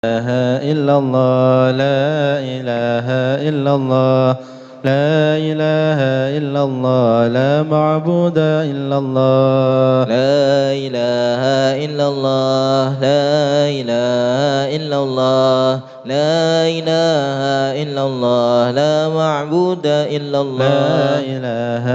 إله إلا الله لا إله إلا الله لا إله إلا الله لا معبود إلا الله لا إله إلا الله لا إله إلا الله لا إله إلا الله لا معبود إلا الله لا إله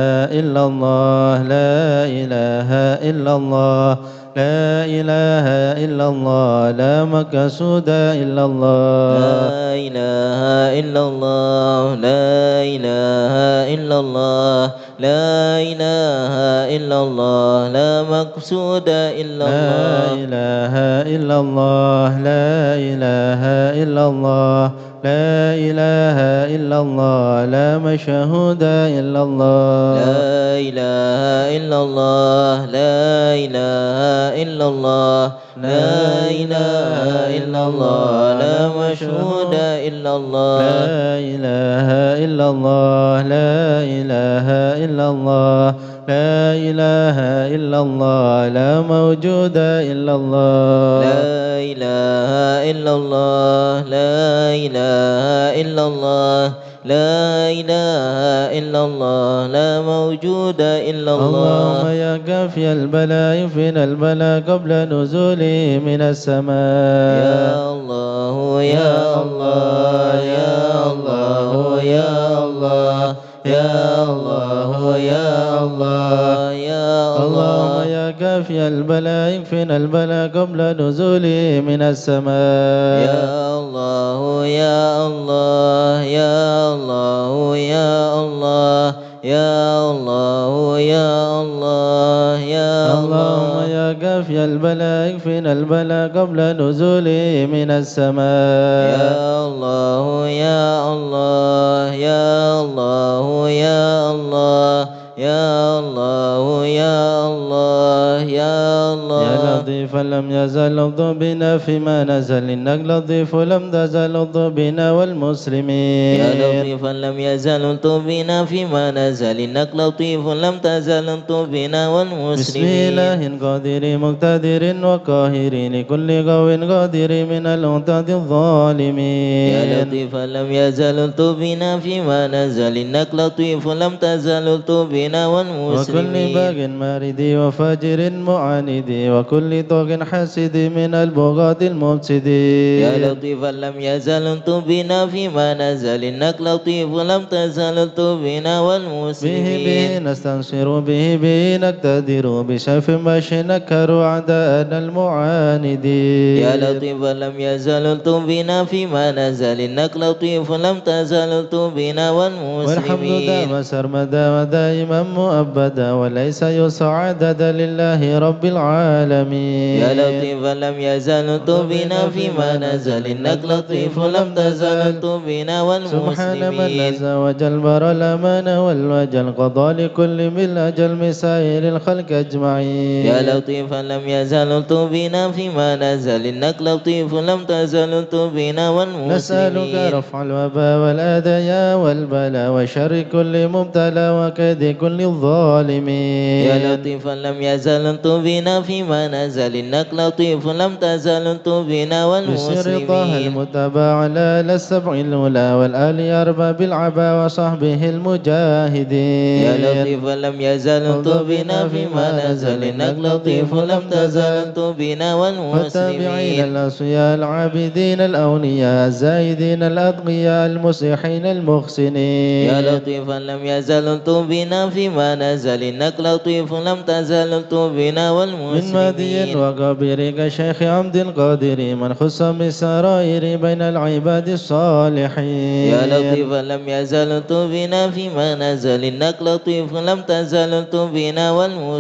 إلا الله لا إله إلا الله لا إله إلا الله لا مقصود إلا الله لا إله إلا الله لا إله إلا الله لا إله إلا الله لا مقصود إلا الله لا إله إلا الله لا إله إلا الله لا إله إلا الله لا مشهود إلا الله لا إله إلا الله لا إله إلا الله لا إله إلا الله لا مشهود إلا الله لا إله إلا الله لا إله إلا الله لا إله إلا الله لا موجود إلا الله لا إله إلا الله لا إله إلا الله لا إله إلا الله لا موجود إلا الله اللهم يا كافي البلاء فينا البلاء قبل نزوله من السماء يا الله يا الله يا الله يا الله يا الله يا الله يا اللهم الله يا كافي البلاء فينا البلاء قبل نزوله من السماء يا الله يا الله يا الله يا الله يا الله يا الله يا اللهم الله يا كافي البلاء فينا البلاء قبل نزوله من السماء يا الله يا الله يا الله يا الله يا الله يا الله يا الله يا لطيفا لم يزل لطف بنا فيما نزل إنك لطيف لم تزل لطف بنا والمسلمين يا لطيفا لم يزل لطف بنا فيما نزل إنك لطيف لم تزل لطف بنا بسم والمسلمين الله قادر مقتدر وقاهر لكل قو قادر من الأنتاد الظالمين يا لطيفا لم يزل لطف بنا فيما نزل إنك لطيف لم تزل لطف بنا وكل والمسلمين باغ مارد وفاجر معاند وكل طاغ حاسد من البغاة المفسدين يا لطيفا لم يزل لطف بنا فيما نزل إنك لطيف لم تزل لطف بنا به والمسلمين نستنصر به نقتدر بشف باش نكر أعداءنا المعاندين يا لطيفا لم يزل لطف بنا فيما نزل إنك لطيف لم تزل لطف بنا والحمد والمسلمين دام سرمدا ودائما مؤبدا وليس يصعدد لله رب العالمين يا لطيفا لم يزل لطف بنا فيما نزل إنك لطيف لم تزل لطف بنا سبحان من والمسلمين عز وجل بر الأمان والوجل قضى لكل من أجل مسائر الخلق أجمعين يا لطيفا لم يزل لطف بنا فيما نزل إنك لطيف لم تزل لطف بنا نسألك والمسلمين رفع الوباء والأذى والبلاء وشر كل مبتلى وكيد كل الظالمين يا لطيفا لم يزل لطف بنا فيما نزل إنك لطيف لم تزل لطف بنا بسر طه والمسلمين المتبع على السبع الأولى والآل أرباب العبا وصحبه المجاهدين يا لطيفا لم يزل لطف بنا فيما نزل إنك لطيف لم تزل لطف بنا والتابعين والمسلمين الأصفياء العابدين الأولياء الزاهدين الأتقياء المصلحين المحسنين يا لطيفا لم يزل لطف بنا فيما نزل إنك لطيف لم تزل لطف بنا من مادي والمسلمين وقبر كشيخ عبد القادر من خص بالسرائر بين العباد الصالحين يا لطيفا لم يزل لطف بنا فيما نزل إنك لطيف لم تزل لطف بنا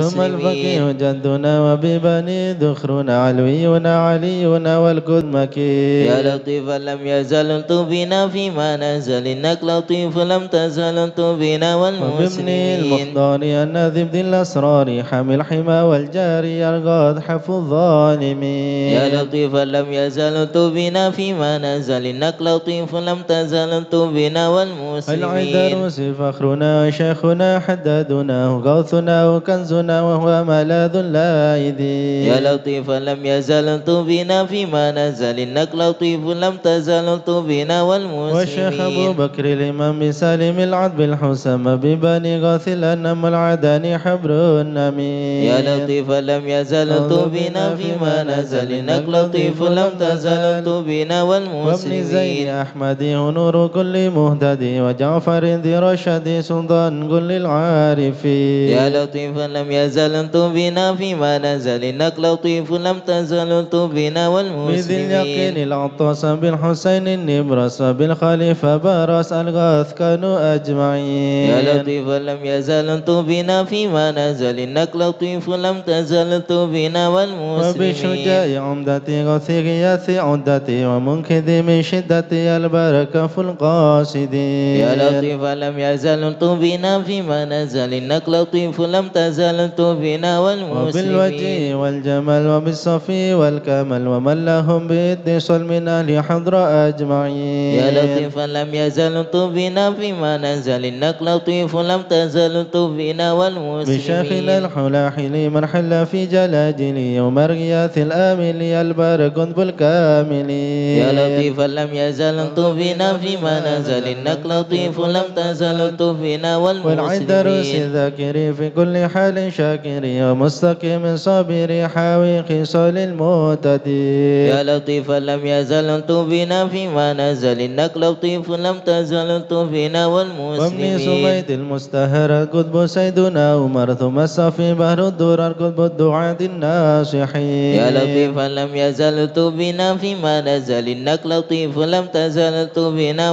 ثم الفقيه والمسلمين جدنا وببني ذخرنا علوينا علينا والكدمكي يا لطيفا لم يزل لطف بنا فيما نزل إنك لطيف لم تزل لطف بنا وبابن والمسلمين المحضار الناذب ذي الأسرار حامي الحمى والجاري الغاد حفظ الظالمين يا لطيفا لم يزل لطف بنا فيما نزل إنك لطيف لم تزل لطف بنا والمسلمين العيدروس فخرنا وشيخنا حدادنا وغوثنا وكنزنا وهو ملاذ اللائذين يا لطيفا لم يزل لطف بنا فيما نزل إنك لطيف لم تزل لطف بنا والشيخ أبو والمسلمين بكر الإمام بسالم العذب الحسام ببني غاث الأنم العداني حبر النمير يا لطيفا لم يزل لطف بنا فيما نزل إنك لطيف لم تزل لطف بنا وابن زين والمسلمين أحمد نور كل مهتدي وجعفر ذي رشد سلطان كل العارفين يا لطيفا لم يزل لطف بنا فيما نزل إنك لطيف لم تزل لطف بنا بذي اليقين والمسلمين العطاس بالحسين النبرس بالخليفة بارس الغاث كانوا أجمعين يا لطيفا لم يزل لطف بنا فيما نزل إنك لطيف لم تزل لطف بنا والمسلمين وبشجاع عمدتي غثي غياثي عدتي ومنكدي من شدتي البركة في القاصدين يا لطيفا لم يزل لطف بنا فيما نزل إنك لطيف لم تزل لطف بنا والمسلمين وبالوجه والجمال وبالصفي والكمال ومن لهم باتصال من أهل حضر أجمعين يا لطيفا لم يزل لطف بنا فيما نزل إنك لطيف لم تزل لطف بنا بشيخنا والمسلمين الحلاحل من حل في جلاجلي ومرغياث الآمل البرق بالكامل يا لطيفا لم يزل لطف بنا فيما نزل إنك لطيف لم تزل لطف بنا والعدروس والمسلمين الذاكري في كل حال شاكري ومستقيم صابري حاوي خصال المعتدي يا لطيفا لم يزل لطف بنا فيما نزل إنك لطيف لم تزل لطف بنا وابن والمسلمين سميد المستهر القطب سيدنا عمر ثم الصفي بحر الدرر قطب الدعاة الناصحين يا لطيفا لم يزل لطف بنا فيما نزل إنك لطيف لم تزل لطف بنا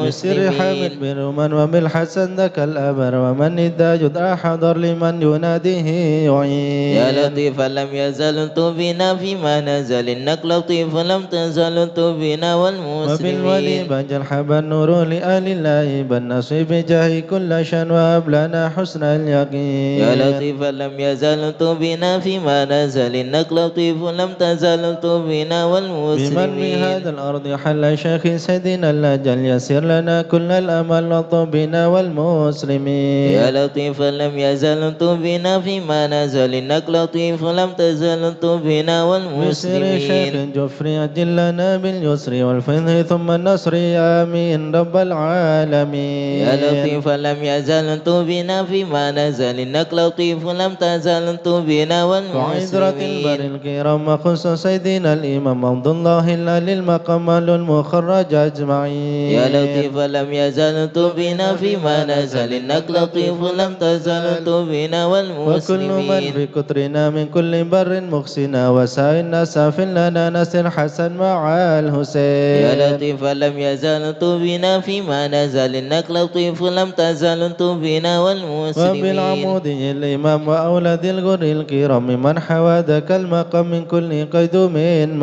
بسر حامد والمسلمين بن من وبالحسن ذاك الأبر ومن الداجد أحضر لمن يناديه يعين يا لطيفا لم يزل لطف بنا فيما نزل إنك لطيف لم تزل لطف بنا وبالولي والمسلمين بنج الحب النور لآل الله بالنصيب جاه كل شان وهب لنا حسن اليقين يا لطيفا لم يزل لطف بنا فيما نزل إنك لطيف لم تزل لطف بنا بمن والمسلمين بهذا الأرض حل شيخ سيدنا الأجل يسر لنا كل الأمل لطف بنا والمسلمين يا لطيفا لم يزل لطف بنا فيما نزل إنك لطيف لم تزل لطف بنا بسر شيخ والمسلمين جفري أجل لنا باليسر والفضل ثم النصر آمين رب العالمين يا لطيفا لم يزل لطف بنا فيما نزل إنك لطيف لم تزل لطف بنا وعذرة البر والمسلمين الكرام خص سيدنا الإمام عبد الله للمقام المخرج أجمعين يا لطيفا لم يزل لطف بنا فيما نزل إنك لطيف لم تزل لطف بنا وكل من والمسلمين بكترنا من كل بر مخسنا وسائل نساف لنا نسر حسن مع الحسين يا لطيفا لم يزل لطف بنا فيما نزل إنك لطيف لم تزل لطف بنا والمسلمين وبالعمود الإمام وأولاد الغر الكرام من حوى ذاك المقام من كل قيدوم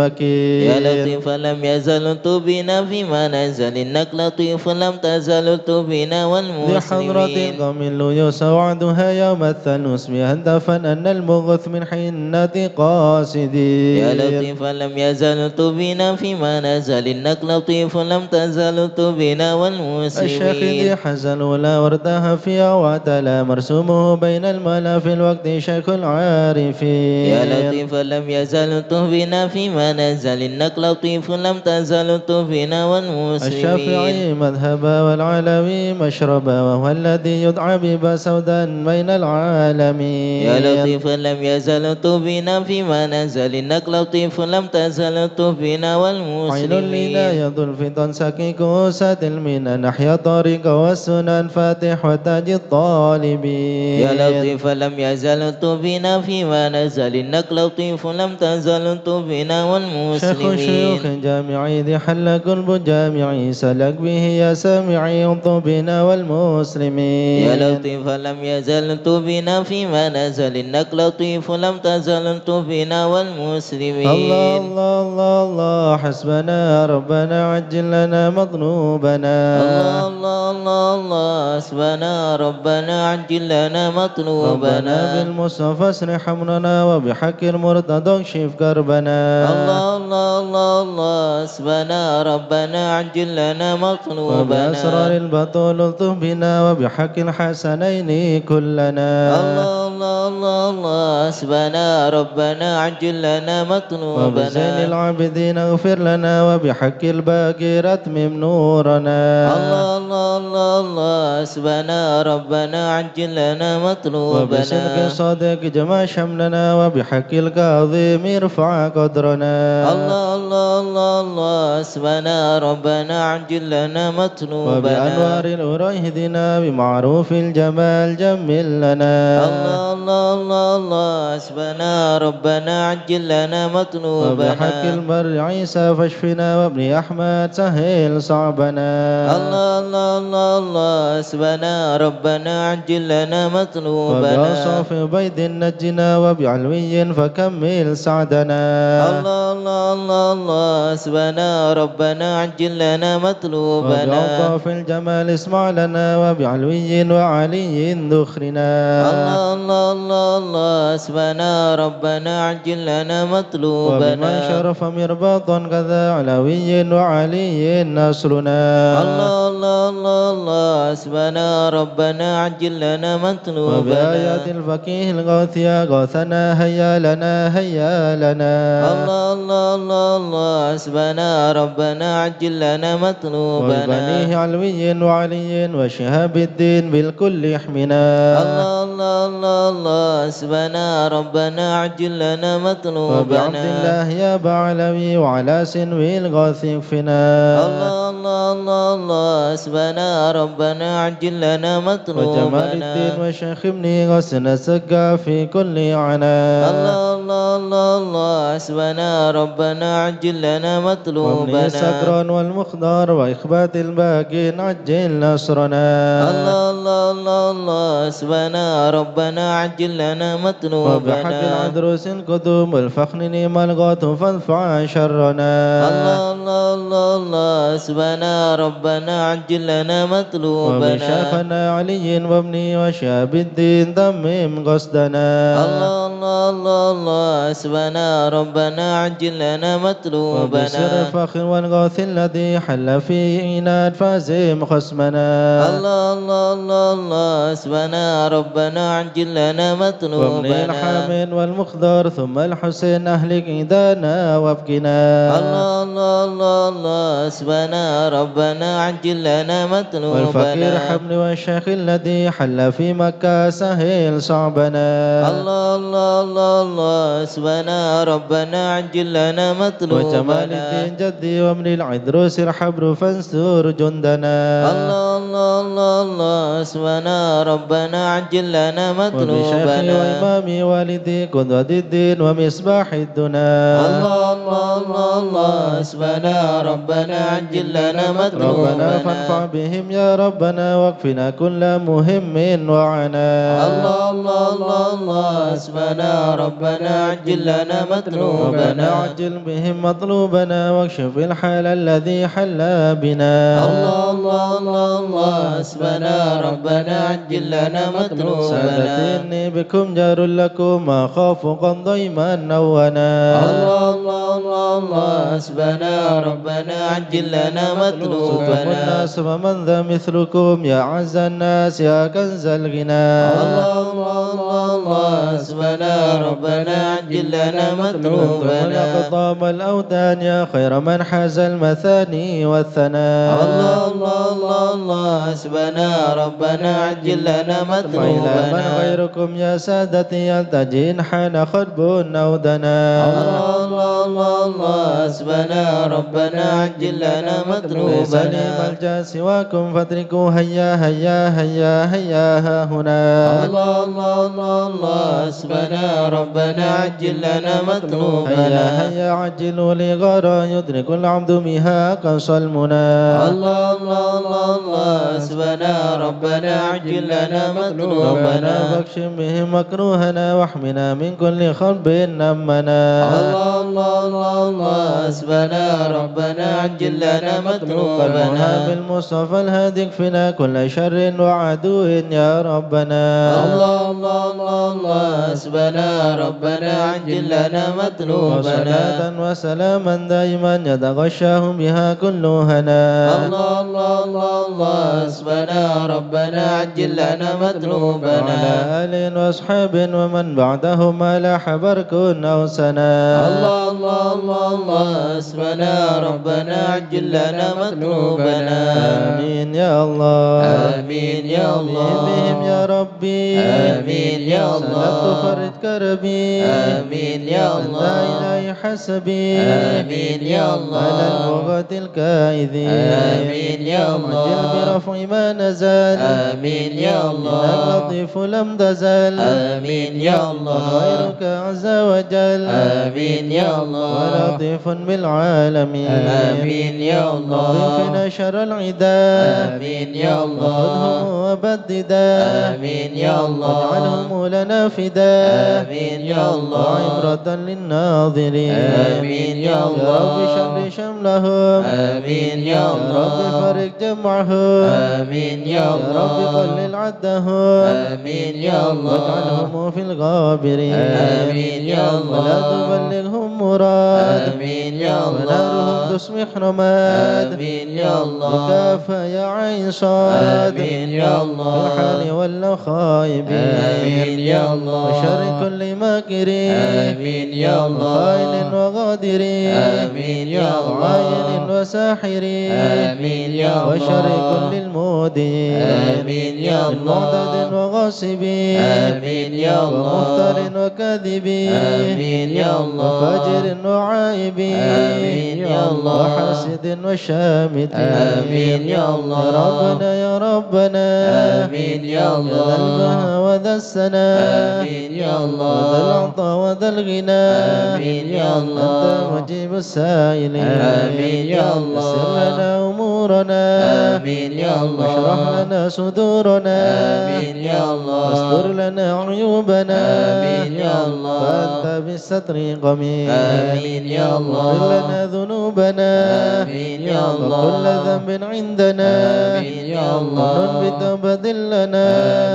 مكين يا لطيفا لم يزل لطف بنا فيما نزل إنك لطيف لم تزل لطف بنا لحضرة والمسلمين القوم الليوس وعدها يوم الثالوث مهدفا أن المغث من حنة قاصدين يا لطيفا لم يزل لطف بنا فيما نزل إنك لطيف لم تزل لطف بنا الشيخ ذي والمسلمين حزن ولا وردها فيها وتلا مرسومه بين الملا في الوقت شيخ العارفين يا لطيفا لم يزل لطف بنا فيما نزل إنك لطيف لم تزل لطف بنا والمسلمين الشافعي مذهبا والعلوي مشربا وهو الذي يدعى ببا سودا بين العالمين يا لطيفا لم يزل لطف بنا فيما نزل إنك لطيف لم تزل لطف بنا عين والمسلمين لنا ذو الفطن سكيك سات المنى نحيا طريق والسنن فاتح وتاج الطالبين يا لطيفا لم يزل لطف بنا فيما نزل إنك لطيف لم تزل لطف بنا شيخ والمسلمين شيوخ جامعي ذي حل قلب جامعي سلك به يا سامعي انطب بنا والمسلمين يا لطيفا لم يزل لطف بنا فيما نزل إنك لطيف لم تزل لطف بنا والمسلمين الله الله الله الله حسبنا ربنا عجل لنا مطلوبنا الله الله الله الله حسبنا ربنا عجل لنا ربنا مطلوبنا بالمصطفى اسرح امرنا وبحق المرتضى اكشف كربنا الله الله الله الله حسبنا ربنا عجل لنا مطلوبنا وبأسرار البطول الطف بنا وبحق الحسنين كلنا الله الله الله الله حسبنا ربنا عجل لنا مطلوبنا وبزين العابدين اغفر لنا وبحق الباقي اتمم نورنا الله الله الله الله حسبنا ربنا عجل لنا مطلوبنا وبصدق الصادق جمع شملنا وبحق الكاظم ارفع قدرنا الله الله الله الله حسبنا ربنا عجل لنا مطلوبنا وبأنوار الأورى اهدنا بمعروف الجمال جمل لنا الله الله الله الله حسبنا ربنا عجل لنا مطلوبنا وبحق البر عيسى فاشفنا وابن أحمد سهل صعبنا الله الله الله الله حسبنا ربنا عجل لنا مطلوبنا وبأصاف بيد نجنا وبعلوي فكمل سعدنا الله الله الله الله حسبنا ربنا عجل لنا مطلوبنا وبأوصاف الجمال اسمع لنا وبعلوي وعلي ذخرنا الله الله الله الله حسبنا ربنا عجل لنا مطلوبنا وبمن شرف مرباطا كذا علوي وعلي نصرنا الله الله الله الله حسبنا ربنا عجل لنا مطلوبنا وبآيات الفقيه الغاثية غاثنا هيا لنا هيا لنا الله الله الله الله حسبنا ربنا عجل لنا مطلوبنا وبنيه علوي وعلي وشهاب الدين بالكل يحمنا الله الله الله الله حسبنا ربنا عجل لنا مطلوبنا وبعبد الله يا بعلوي وعلى سنوي الغاث يكفنا الله الله الله الله حسبنا ربنا عجل لنا مطلوبنا وجمال الدين وشيخ ابن غسن سقا في كل عنا الله الله الله الله حسبنا ربنا عجل لنا وابن مطلوبنا السكران والمخدار وإخبات الباقين عجل نصرنا الله الله الله الله حسبنا ربنا عجل لنا مطلوبنا وبحق العدروس القدوم والفخر نيم الغوث فادفع شرنا الله الله الله الله حسبنا ربنا عجل لنا مطلوبنا وبشيخنا علي وابني وشاب الدين تمم قصدنا الله الله الله الله حسبنا ربنا عجل لنا مطلوبنا وبسر الفخر والغوث الذي حل في عناد فازم خصمنا الله الله الله الله حسبنا ربنا عجل لنا وابن مطلوبنا الحامد والمخضر ثم الحسين أهلك إيدانا وابكنا الله الله الله الله حسبنا ربنا عجل لنا والفقير مطلوبنا حمل والشيخ الذي حل في مكة سهل صعبنا الله الله الله الله حسبنا ربنا عجل لنا وجمال مطلوبنا الدين جدي وابن العدروس الحبر فانصر جندنا الله الله الله الله حسبنا ربنا عجل لنا وبشيخي مطلوبنا وإمامي والدي قدوة الدين ومصباح الدنا الله الله الله الله حسبنا ربنا عجل لنا ربنا مطلوبنا فانفع بهم يا ربنا واكفنا كل مهم وعنا الله الله الله الله حسبنا ربنا عجل لنا ربنا مطلوبنا عجل بهم مطلوبنا واكشف الحال الذي حل بنا الله الله الله الله حسبنا ربنا عجل لنا مطلوبنا سادتي إني بكم جار لكم أخاف قضي ما نونا الله الله الله الله حسبنا ربنا عجل لنا سلطان مطلوبنا الناس ومن ذا مثلكم يا عز الناس يا كنز الغنى الله الله الله الله حسبنا ربنا عجل لنا ثم مطلوبنا الأقطاب الأوتان يا خير من حاز المثاني والثناء الله الله الله الله حسبنا ربنا عجل لنا وإلى من مطلوبنا غيركم يا سادتي يلتجين حان خطب أو دنا الله الله الله الله حسبنا ربنا عجل لنا ليس لي مطلوبنا ملجأ سواكم فاتركوا هيا هيا هيا هيا ها هنا الله الله الله الله حسبنا ربنا عجل لنا هيا مطلوبنا هيا عجلوا لي غارا يدرك العبد مهاقا صلمنا الله الله الله الله حسبنا ربنا عجل لنا ربنا مطلوبنا فاكشف بهم مكروهنا واحمنا من كل خرب نمنا الله الله الله حسبنا ربنا عجل لنا مطلوبنا بالمهاب المصطفى الهادي اكفنا كل شر وعدو يا ربنا الله حسبنا ربنا عجل لنا مطلوبنا وصلاة وسلاما دائما يتغشاهم بها كل هنا الله حسبنا ربنا عجل لنا مطلوبنا وعلى آل وأصحاب ومن بعدهم لاح برك أو سنا الله حسبنا ربنا عجل لنا مطلوبنا آمين يا الله آمين يا الله بهم يا ربي آمين يا الله سلبت فرد كربي آمين يا الله لا إله حسبي آمين يا الله على البغاة الكائذين آمين يا الله عجل برفع ما نزل آمين يا الله إنك لطيف لم تزل آمين يا الله غيرك عز وجل آمين يا الله ولطيف بالعالمين آمين يا الله ضيفنا شر العداء آمين يا الله خذهم وبددا آمين يا الله واجعلهم لنا فداء آمين يا الله وعبرة للناظرين آمين يا يا الله رب شر شملهم آمين يا يا الله رب فرق جمعهم آمين يا يا الله رب قلل عدهم آمين يا الله واجعلهم في الغابرين آمين يا الله ولا تبلغهم مراد آمين يا الله ونارهم تصبح رماد آمين يا الله بكافة يا عين صاد آمين يا الله بالحال والخائبين آمين يا الله وشر كل ماكرين آمين يا الله وخائن وغادرين آمين يا الله وعاين وساحرين آمين يا الله وشر كل المودين آمين يا الله معتد وغاصبين آمين يا الله ومفتر وكاذبين آمين يا الله وفاجر وعائبين آمين يا الله وحاسد وشامت آمين يا الله يا ربنا يا ربنا آمين يا ذا الله البهاء وذا السناء آمين يا وذا الله العطاء وذا الغنى آمين يا الله أنت مجيب السائلين آمين يا الله يسر لنا أمورنا آمين يا الله واشرح لنا صدورنا آمين يا الله واستر لنا عيوبنا آمين يا الله فأنت بالستر قميص آمين يا الله اغفر لنا ذنوبنا آمين يا الله وكل ذنب عندنا آمين يا الله ومن بتوبة لنا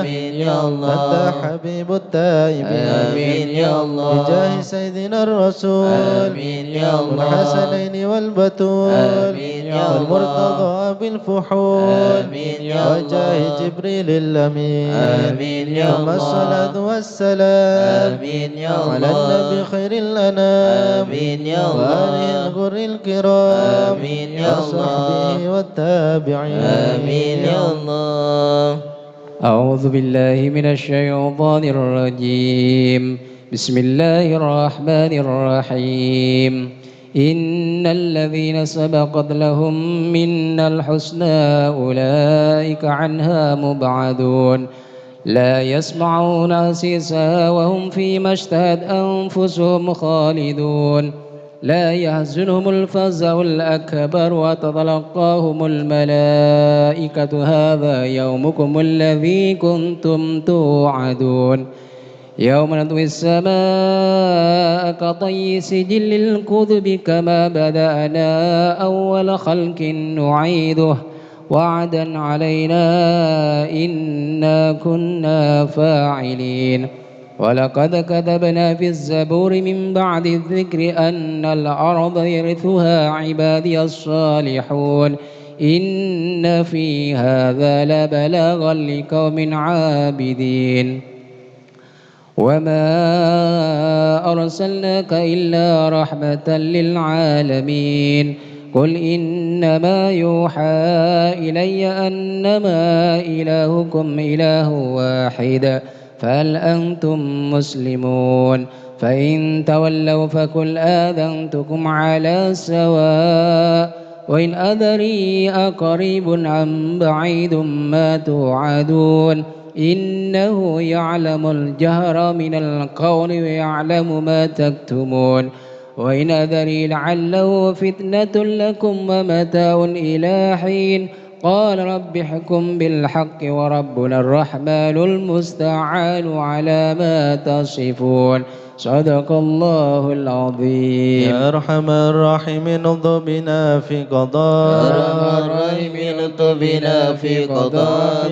آمين يا الله أنت حبيب التائبين آمين يا الله بجاه سيدنا الرسول آمين يا الله والحسنين والبتول آمين يا الله والمرتضى بالفحول آمين يا الله وجاه جبريل الأمين آمين يا ثم الله الصلاة والسلام آمين يا على الله النبي خير الأنام آمين يا وآله الله الغر الكرام آمين يا وصحبه والتابعين آمين يا الله أعوذ بالله من الشيطان الرجيم بسم الله الرحمن الرحيم إن الذين سبقت لهم منا الحسنى أولئك عنها مبعدون لا يسمعون حسيسها وهم فيما اشتهت أنفسهم خالدون لا يحزنهم الفزع الأكبر وتتلقاهم الملائكة هذا يومكم الذي كنتم توعدون يوم نطوي السماء كطي سجل الكذب كما بدأنا أول خلق نعيده وعدا علينا إنا كنا فاعلين ولقد كتبنا في الزبور من بعد الذكر أن الأرض يرثها عبادي الصالحون إن في هذا لبلاغا لقوم عابدين وما أرسلناك إلا رحمة للعالمين قل إنما يوحى إلي أنما إلهكم إله واحد فهل أنتم مسلمون فإن تولوا فقل آذنتكم على سواء وإن أدري أقريب أم بعيد ما توعدون إنه يعلم الجهر من القول ويعلم ما تكتمون وإن أدري لعله فتنة لكم ومتاع إلى حين قال رب احكم بالحق وربنا الرحمن المستعان على ما تصفون صدق الله العظيم. يا أرحم الراحمين الطف بنا في قضاء يا أرحم الراحمين الطف بنا في قضاء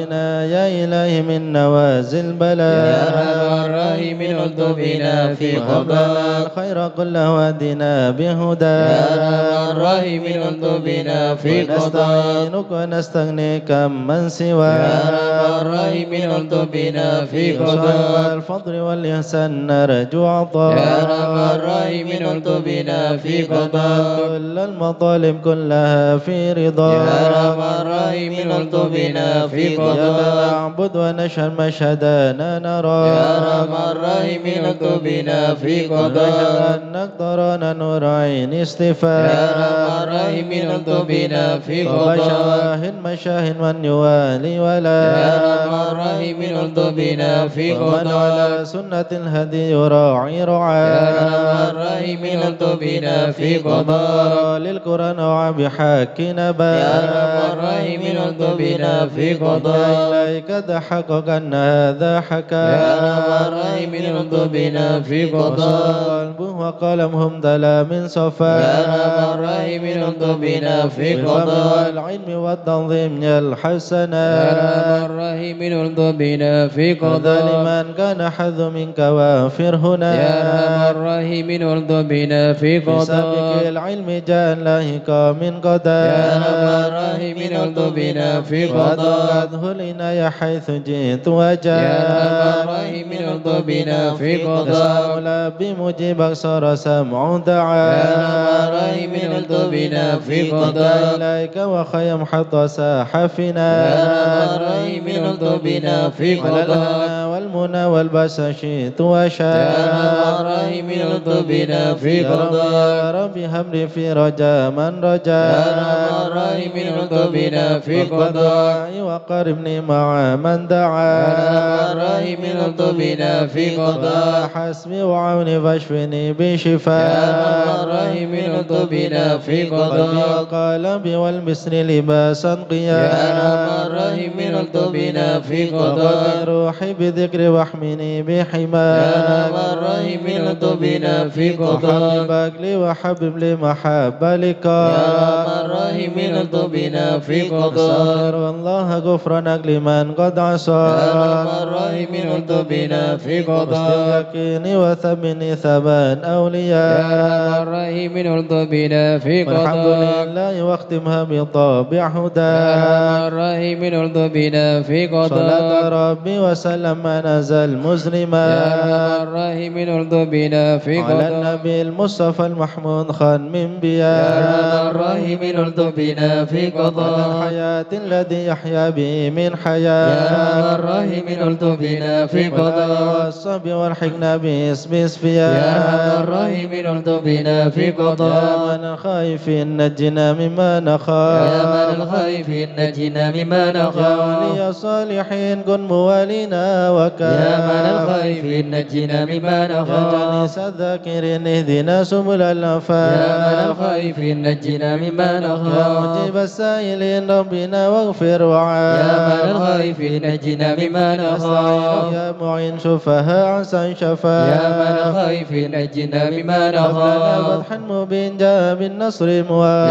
يا إلهي من نوازل البلاء يا أرحم الراحمين الطف بنا في قضاء الخير كله وادنا بهدى يا أرحم الراحمين الطف بنا في قضاء ونستعينك ونستغنيك من سواك يا أرحم الراحمين الطف بنا في قضاء الفضل والإحسان نرجو عطاء يا أرحم الراحمين الطف بنا في قضاء كل المطالب كلها في رضا يا أرحم الراحمين الطف بنا في يا قضاء نعبد ونشهد مشهدنا نرى يا أرحم الراحمين الطف بنا في قضاء أنك ترانا نور عين استفاء يا أرحم الراحمين الطف بنا في قضاء وشواهد مشاهد من يوالي ولا يا أرحم الراحمين الطف بنا في ومن قضاء على سنة الهدي يراعي رعاه يا أرحم الراحمين الطف بنا في قضاء للقرآن وبحق نبا يا أرحم الراحمين الطف بنا في قضاء إليك تحقق أن هذا حكى يا أرحم الراحمين الطف بنا في قضاء قلبه وقلمهم دلا من صفا يا أرحم الراحمين الطف بنا في قضاء والعلم والتنظيم الحسنا يا أرحم الراحمين الطف بنا في هذا قضاء لمن كان حظ منك وافر هنا يا أرحم الراحمين الطف بنا في في سابق قضاء العلم جاء لاهق من قدر يا أرحم الراحمين الطف بنا في قضاء وأدخله العناية حيث جئت وجاء يا أرحم الراحمين الطف بنا في قضاء تساؤل بمجيبك صار سمع دعاء يا أرحم الراحمين الطف بنا في قضاء إليك وخيم حتى ساحفنا يا أرحم الراحمين الطف بنا في على قضاء الهنا والمنى والبأس شئت يا وشاء أرحم الراحمين الطف بنا في يا رب قضاء يا رب هب لي في رجاء من رجاء يا أرحم الراحمين الطف بنا في قضاء دعائي وقربني مع من دعا يا أرحم الراحمين الطف بنا في قضاء حسبي وعوني فاشفني بشفاء يا أرحم الراحمين الطف بنا في قلبي قضاء وقلبي والمسر لباسا قيا يا أرحم الراحمين الطف بنا في قضاء روحي بذكر واحمني بحما يا أرحم الراحمين الطف بنا في قضاء وحبك لي وحبب لي محبة لك يا أرحم الراحمين الطف بنا في قضاء أستغفر الله غفرانك لمن قد عصى يا أرحم الراحمين الطف بنا في قضاء يقيني وثبني ثبات يا أولياء أرحم الراحمين الطف بنا في والحمد قضاء لله واختمها بطابع هدى يا أرحم الراحمين الطف بنا في صلاة قضاء ربي وسلم ما نزل مسلما يا أرحم الراحمين الطف بنا في على قضاء النبي المصطفى المحمود خان من يا بيا أرحم الراحمين الطف بنا في على قضاء الحياة الذي يحيا به من يا حياة أرحم الراحمين الطف بنا في قضاء والصب والحقنا باسم اسفيا يا أرحم الراحمين الطف بنا في يا قضاء من الخائفين نجنا مما نخاف يا من الخائفين نجنا مما يا نخاف ولي الصالحين كن موالينا وكاف يا من الخائفين نجنا مما يا نخاف جليس الذاكرين اهدنا سبل يا من الأنفاق الخائفين نجنا مما يا نخاف مجيب السائلين ربنا واغفر يا وعاف من الخائفين نجنا مما نخاف يا معين شفها عسى شفا يا من الخائفين نجنا مما لنا نخاف فتح مبين جاء بالنصر يا مواب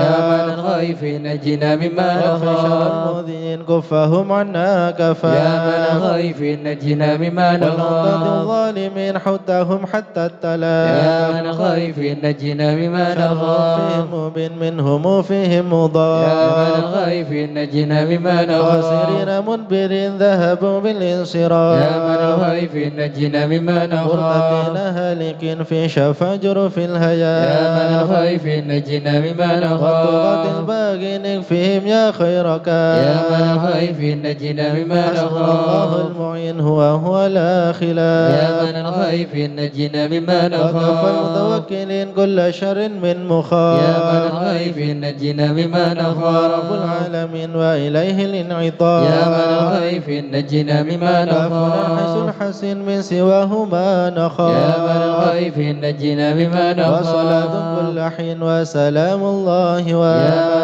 من الخائفين نجنا مما واغفر شر نخاف المؤذين كفهم عنا كفا يا من الخائفين نجنا مما والغضب نخاف الظالمين حدهم حتى يا التلا من الخائفين نجنا مما شر نخاف فيهم مبين منهم فيهم يا من مضاد الخائفين نجنا مما نخاف خاسرين منبرين ذهبوا بالانصراف يا من الخائفين نجنا مما نخاف مرتدين هالك في شفا جرف يا الهيا من الخائفين نجنا مما والطغاة نخاف الباغين فيهم يا خيرك يا من الخائفين نجنا مما حسبنا الله نخاف المعين هو لا يا خلاف من الخائفين نجنا مما وكفى نخاف المتوكلين كل شر من مخاف يا من الخائفين نجنا مما رب نخاف العالمين وإليه الانعطاف يا من الخائفين نجنا مما كافنا حيث نخاف الحسين من سواه ما نخاف يا من الخائفين نجنا مما وصلاة نخاف كل حين وسلام الله يا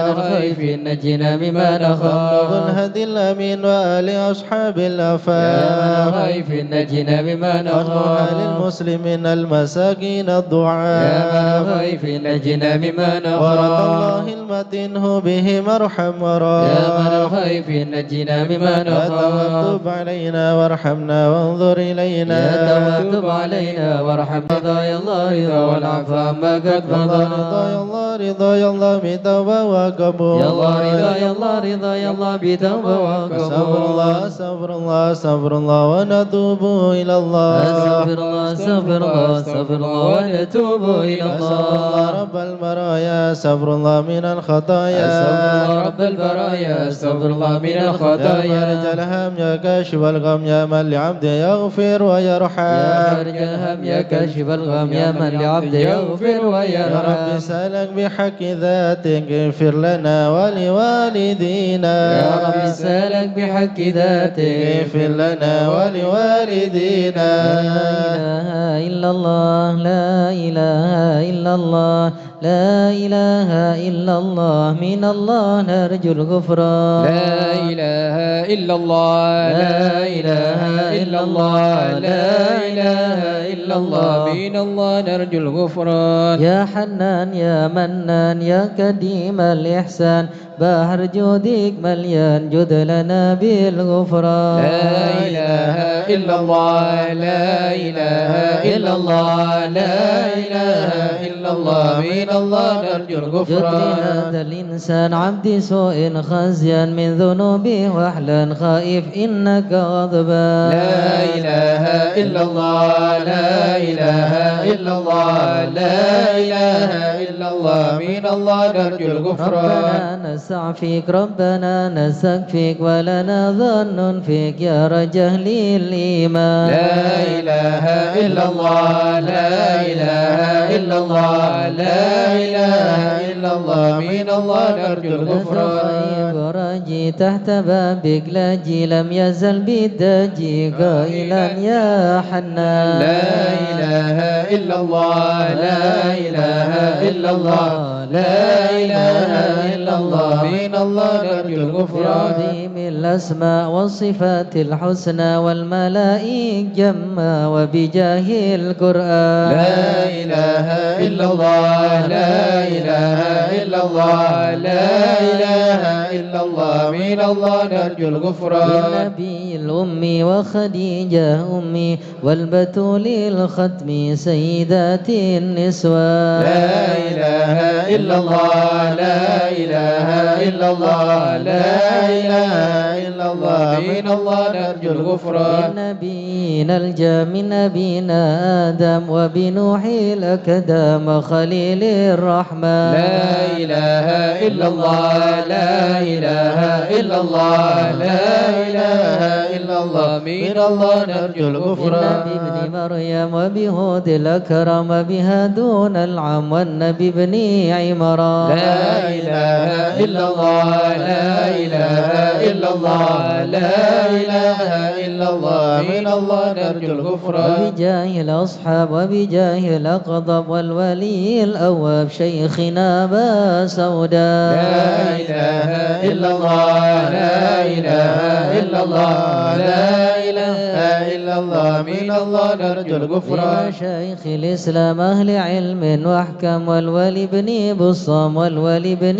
من الخائفين نجنا مما وابلغ نخاف الهدي الأمين وآل أصحاب يا من الأفاق الخيف نجنا بما واسمح نخاف للمسلمين المساكين يا الضعاف من الخيف نجنا بما ورد نخاف الله المتين بهم ارحم ورا يا من الخيف نجنا بما يا نخاف توتب علينا وارحمنا وانظر إلينا يا توتب علينا وارحمنا رضا يا الله رضا والعفو عما قد مضى رضا يا الله رضا يا الله بتوبة وقبول يا الله رضا يا الله رضا يا الله بتوبة استغفر الله وقبول استغفر الله استغفر الله ونتوب إلى الله استغفر الله استغفر الله استغفر الله ونتوب إلى استغفر الله الله رب البرايا استغفر الله من الخطايا استغفر الله رب البرايا استغفر الله من يا فارج الخطايا الهم يا كاشف الغم يا من لعبده يغفر ويرحم يا فارج الهم يا كاشف الغم يا من لعبده يغفر يا رب ويرحم سألك بحق ذاتك اغفر لنا ولوالدينا يا رب سألك بحق ذاتك اغفر لنا ولوالدينا لا إله إلا الله لا إله إلا الله لا إله إلا الله من الله نرجو الغفران لا إله إلا الله لا إله إلا الله لا إله إلا الله من الله نرجو الغفران يا حنان يا منان يا كريم الإحسان بحر جودك مليان جد لنا بالغفران لا إله إلا الله لا إله إلا الله لا إله إلا الله من الله نرجو جد الغفران لهذا الإنسان عبد سوء خزيا من ذنوبه وحلا خائف إنك غضبان لا إله إلا الله لا إله إلا الله لا إله إلا الله من الله نرجو الغفران ربنا نستعفيك ربنا نستكفيك ولنا ظن فيك يا رجل الإيمان لا إله إلا الله لا إله إلا الله لا إله إلا الله من الله نرجو الغفران ورجي تحت بابك لاجي لم يزل بالدجي قائلا يا حنان لا إله إلا الله لا إله إلا الله لا إله إلا الله من الله نرجو الغفران بعظيم الأسماء والصفات الحسنى والملائك جما وبجاه القرآن لا إله إلا الله لا إله إلا الله لا إله إلا الله من الله نرجو الغفران بالنبي الأمي وخديجة أمي والبتول الختم سيدات النسوان لا إله إلا الله لا إله إلا الله لا إله إلا الله من الله نرجو الغفران نبينا من نبينا آدم وبنوح الأكدام خليل الرحمن لا إله إلا الله لا إله إلا الله لا إله إلا الله من الله نرجو الغفران النبي ابن مريم وبهود الأكرم وبهادون العم والنبي ابن عمران لا إله إلا الله لا إله إلا الله لا إله إلا الله من الله نرجو الغفران وبجاه الأصحاب وبجاه الأقضب والولي الأواب شيخنا أبا سوداء لا إله إلا الله لا إله إلا الله لا إله إلا الله من الله نرجو الغفران لمشايخ الإسلام أهل علم وأحكم والولي بن بصام والولي بن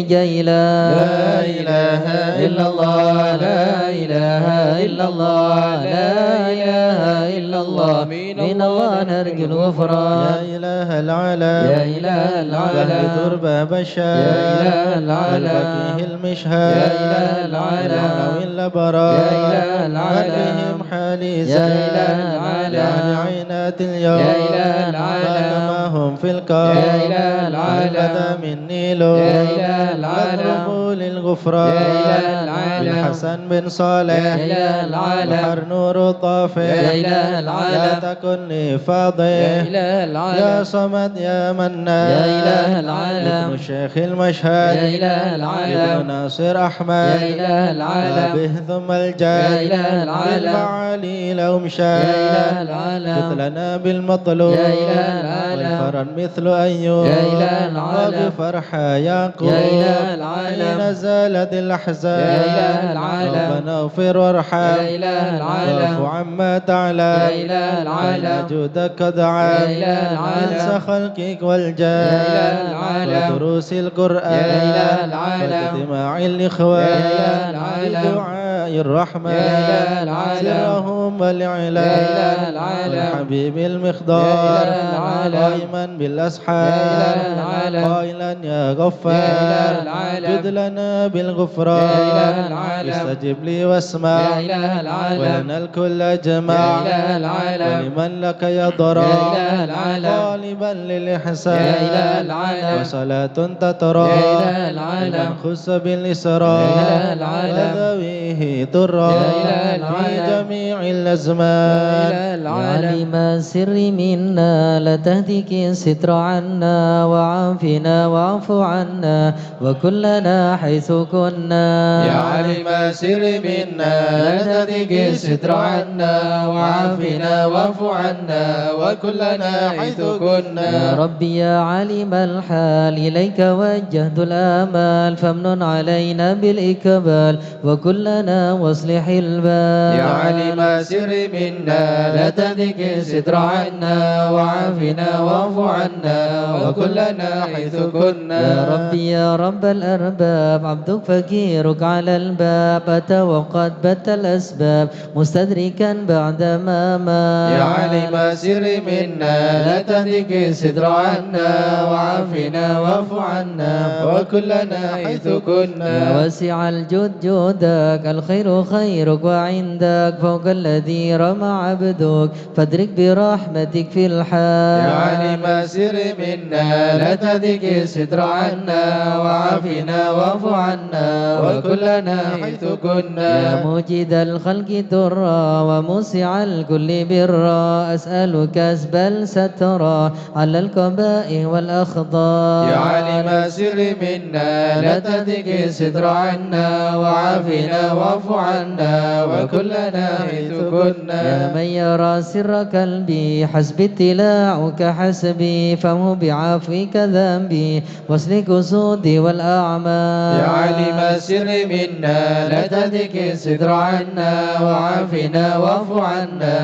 جيلان لا إله إلا الله لا إله إلا الله لا إله إلا الله من الله نرجو الغفران يا إله العالم يا إله العالم تربى بشار يا إله العالم الفقيه المشهاد يا إله العالم العلوي الأبرار يا إله العالم بهم حالي يا إله العالم يعني عينات اليوم يا إله العالم كما هم في الكون يا إله العالم بدا من نيلو يا إله العالم واضربوا للغفران يا إله العالم الحسن بن صالح يا إله العالم بحر نور طافح يا إله العالم لا تكن فاضح يا إله يا العالم صمد يا منان يا إله العالم ابن الشيخ المشهد يا إله ابن العالم ناصر أحمد يا إله العالم به ثم يا الجاد إله العالم بالمعالي لو مشاد يا إله العالم جد لنا بالمطلوب يا إله العالم والفرن مثل أيوب يا إله العالم وبفرحة يعقوب يا إله العالم زالت يا الأحزان إله العالم ربنا اغفر وارحم يا إله العالم واعف عما تعلم يا إله العالم فإن جودك دعا يا إله العالم أنسى خلقك يا والجاه إله العالم ودروس القرآن يا إله العالم واجتماع الإخوان يا إله العالم بدعاء الرحمن يا إله العالم سرهم والإعلان يا إله العالم والحبيب يا المخدار إله العالم قائما بالأسحار يا إله العالم قائلا يا يا غفار إله العالم جد لنا بالغفران يا إله العالم استجب لي واسمع يا إله العالم ولنا الكل أجمع يا إله العالم ولمن لك يضرع يا إله العالم طالبا للإحسان يا إله العالم وصلاة تترى يا إله العالم لمن خص بالإسراء يا إله العالم وذويه ترى يا إله في العالم جميع الأزمان يا إله العالم علم السر منا لا تهتك الستر عنا وعافنا واعف عنا وكلنا حيث كنا يا عالم السر منا لا تهتك الستر عنا وعافنا واعف عنا وكلنا حيث يا كنا ربي يا عالم الحال إليك وجهت الآمال فامنن علينا بالإقبال وكلنا واصلح البال يا عالم السر منا لا تهتك الستر عنا وعافنا واعف عنا وكلنا حيث كنا يا ربي يا رب الأرباب عبدك فقيرك على الباب أتى وقد بت الأسباب مستدركا بعدما ما يا عالم السر منا لا تهتك الستر عنا وعافنا واعف عنا وكلنا حيث يا كنا واسع الجود جودك الخير خيرك وعندك فوق الذي رمى عبدك فادرك برحمتك في الحال يا عالم السر منا لا تهتك الستر عنا وعافنا واعف عنا وكلنا حيث يا كنا موجد الخلق درا وموسع الكل برا أسألك أسبل سترا على القبائح والأخضار يا عالم السر منا لا تهتك الستر عنا وعافنا واعف عنا وكلنا حيث يا كنا من يرى سر قلبي حسبي اتلاعك حسبي فهو بعفوك ذنبي واسلك سودي والأعمال يا عالم السر منا لا تهتك الستر عنا وعافنا واعف عنا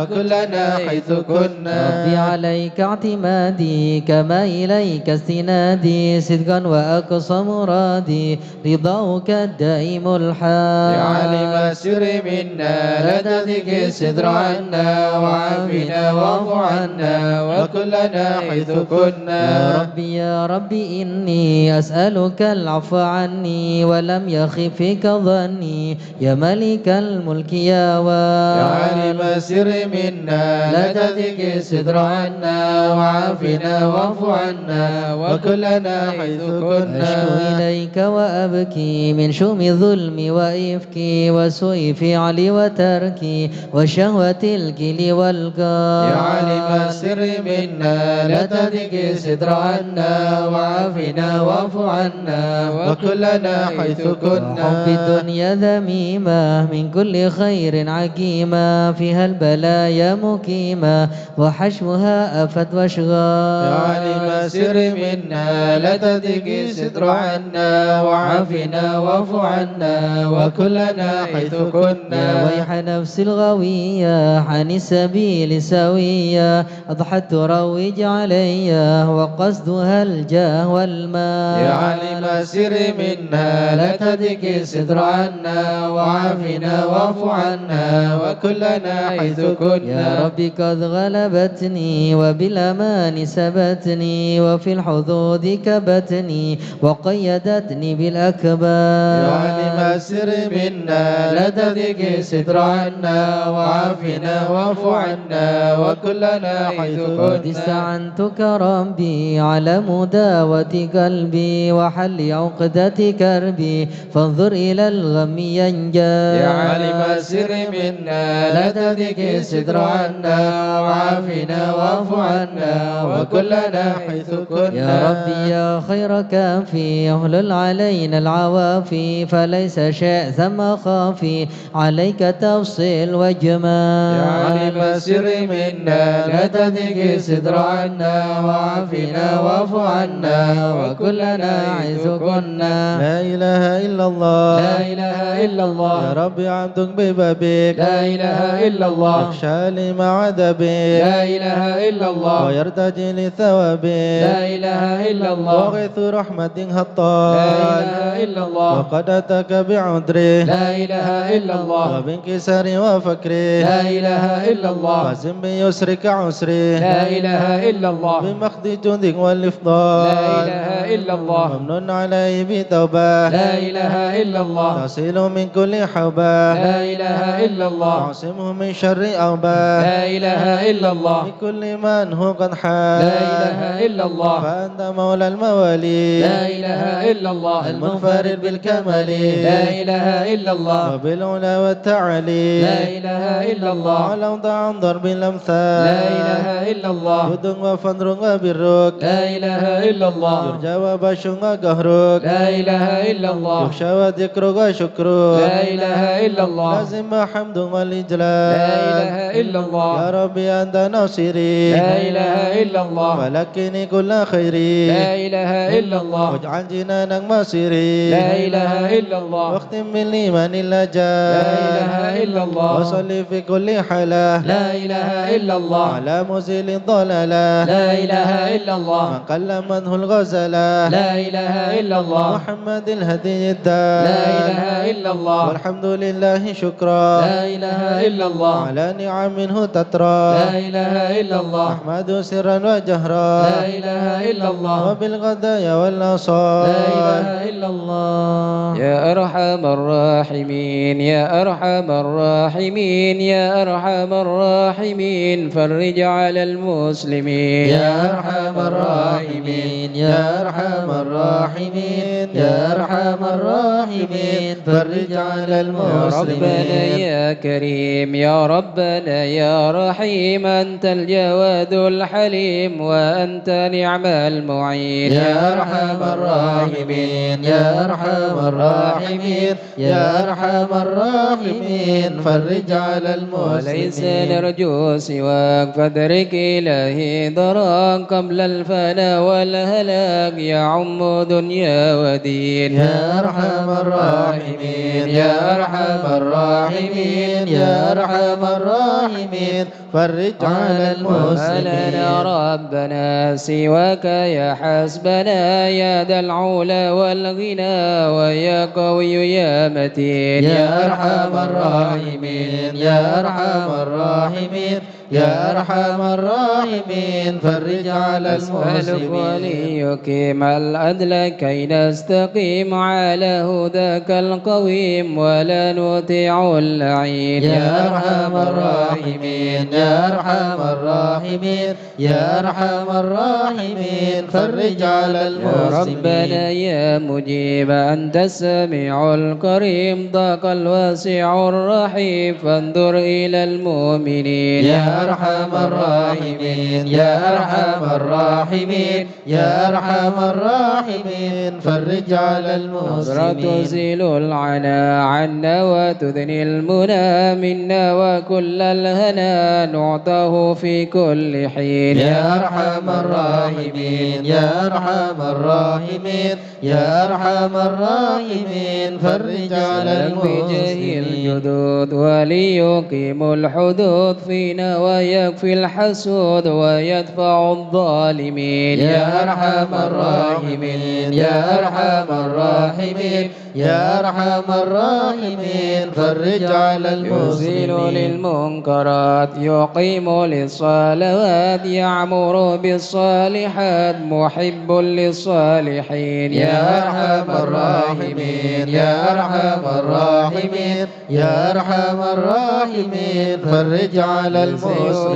وكلنا حيث كنا ربي عليك اعتمادي كما إليك استنادي صدقا وأقصى مرادي رضاك الدائم الحال يا عالم السر منا لا تهتك الستر عنا وعافنا واعف عنا وكلنا حيث يا كنا ربي يا ربي إني أسألك العفو عني ولم يخف فيك ظني يا ملك الملك يا يا عالم السر منا لا تهتك الستر عنا وعافنا واعف عنا وكلنا حيث أشكو كنا إليك وأبكي من شوم ظلمي وإفكي وسوء فعلي وتركي وشهوة الكل والقال يا عالم السر منا لا تهتك الستر عنا وعافنا واعف عنا وكلنا حيث وحب كنا الدنيا ذميمة من كل خير عقيمة فيها البلايا مقيمة وحشوها أفت واشغال يا عالم السر منا لا تهتك الستر عنا وعافنا واعف عنا وكلنا حيث يا كنا ويح نفس الغوية عن السبيل سوية أضحت تروج علي وقصدها الجاه والمال يا عالم السر منا لا تهتك الستر عنا وعافنا واعف عنا وكلنا حيث يا كنا ربي قد غلبتني وبالأمان سبتني وفي الحظوظ كبتني وقيدتني بالأكبار يا عالم السر منا لا تهتك الستر عنا وعافنا واعف عنا وكلنا حيث قد كنا استعنتك ربي على مداوة قلبي وحل عقدة كربي فانظر إلى الغم ينجى يا عالم السر منا لا تهتك الستر عنا وعافنا واعف عنا وكلنا حيث كنا يا ربي يا خير كافي اهلل علينا العوافي فليس شيء ثم خافي عليك تفصيل يا وجمال عالم السر منا لا تذق الستر عنا وعافنا واعف عنا وكلنا عز كنا لا إله إلا الله لا إله إلا الله يا ربي عبدك ببابك لا إله إلا الله يخشى لما عذبك لا إله إلا الله ويرتجي لثوابك لا إله إلا الله وغيث رحمة هطال لا إله إلا الله وقد أتاك بعذره لا إله إلا الله وبانكسار وفكره لا إله إلا الله وزن بيسرك عسره لا إله إلا الله بمخد جندك والإفضال لا إله إلا الله ممنون عليه بتوبة لا إله إلا الله تصل من كل حوبة لا إله إلا الله تعصمه من شر أوبة لا إله إلا الله بكل من هو قد حال لا إله إلا الله فأنت مولى الموالي لا إله إلا الله المنفرد بالكمال لا إله إلا الله وبالعلا والتعالي لا إله إلا الله على عن ضرب الأمثال لا إله إلا الله جد وفضل وبرك لا إله إلا الله يرجى وبشر وقهرك لا إله إلا الله يخشى وذكرك وشكرك لا إله إلا الله لازم حمد والإجلال لا إله إلا الله يا ربي أنت ناصري لا إله إلا الله ولكني كل خيري لا إله إلا الله واجعل جنانا مصيري لا إله إلا الله واختم بالإيمان اللجاء لا إله إلا الله وصلي في كل حالة لا إله إلا الله على مزيل الضلالة لا إله إلا الله من قل منه الغزلة لا إله إلا الله محمد الهدي الدال لا إله إلا الله والحمد لله شكرا لا إله إلا الله على نعم منه تترى لا إله إلا الله أحمد سرا وجهرا لا إله إلا الله وبالغدايا والنصار لا إله إلا الله يا أرحم الراحمين يا أرحم الراحمين يا أرحم الراحمين فرج على المسلمين يا أرحم الراحمين يا أرحم الراحمين يا أرحم الراحمين فرج على يا ربنا المسلمين يا كريم يا ربنا يا رحيم أنت الجواد الحليم وأنت نعم المعين يا أرحم الراحمين يا أرحم الراحمين يا أرحم الراحمين فرج على وليس المسلمين نرجو سواك فادرك إلهي دراك قبل الفناء والهلاك يعم دنيا ودين يا أرحم الراحمين يا أرحم الراحمين يا أرحم الراحمين فرج على لنا المسلمين ربنا سواك يا حسبنا يا ذا العلا والغنى ويا قوي يا متين يا أرحم الراحمين يا أرحم الراحمين يا أرحم الراحمين فرج على أسألك المسلمين وليقيم العدل كي نستقيم على هداك القويم ولا نطيع اللعين يا أرحم الراحمين يا أرحم الراحمين يا أرحم الراحمين فرج على يا المسلمين ربنا يا مجيب أنت السميع الكريم ضاق الواسع الرحيم فانظر إلى المؤمنين يا أرحم الراحمين يا أرحم الراحمين يا أرحم الراحمين فرج على نصرة المسلمين تزيل العنا عنا وتدني المنى منا وكل الهنا نعطاه في كل حين يا أرحم الراحمين يا أرحم الراحمين يا أرحم الراحمين فرج على بجاه المسلمين الجدود وليقيم الحدود فينا ويكفي الحسود ويدفع الظالمين يا أرحم الراحمين يا أرحم الراحمين يا أرحم الراحمين فرج على يزيل المسلمين للمنكرات يقيم للصلوات يعمر بالصالحات محب للصالحين يا أرحم الراحمين يا أرحم الراحمين يا أرحم الراحمين فرج على يسيء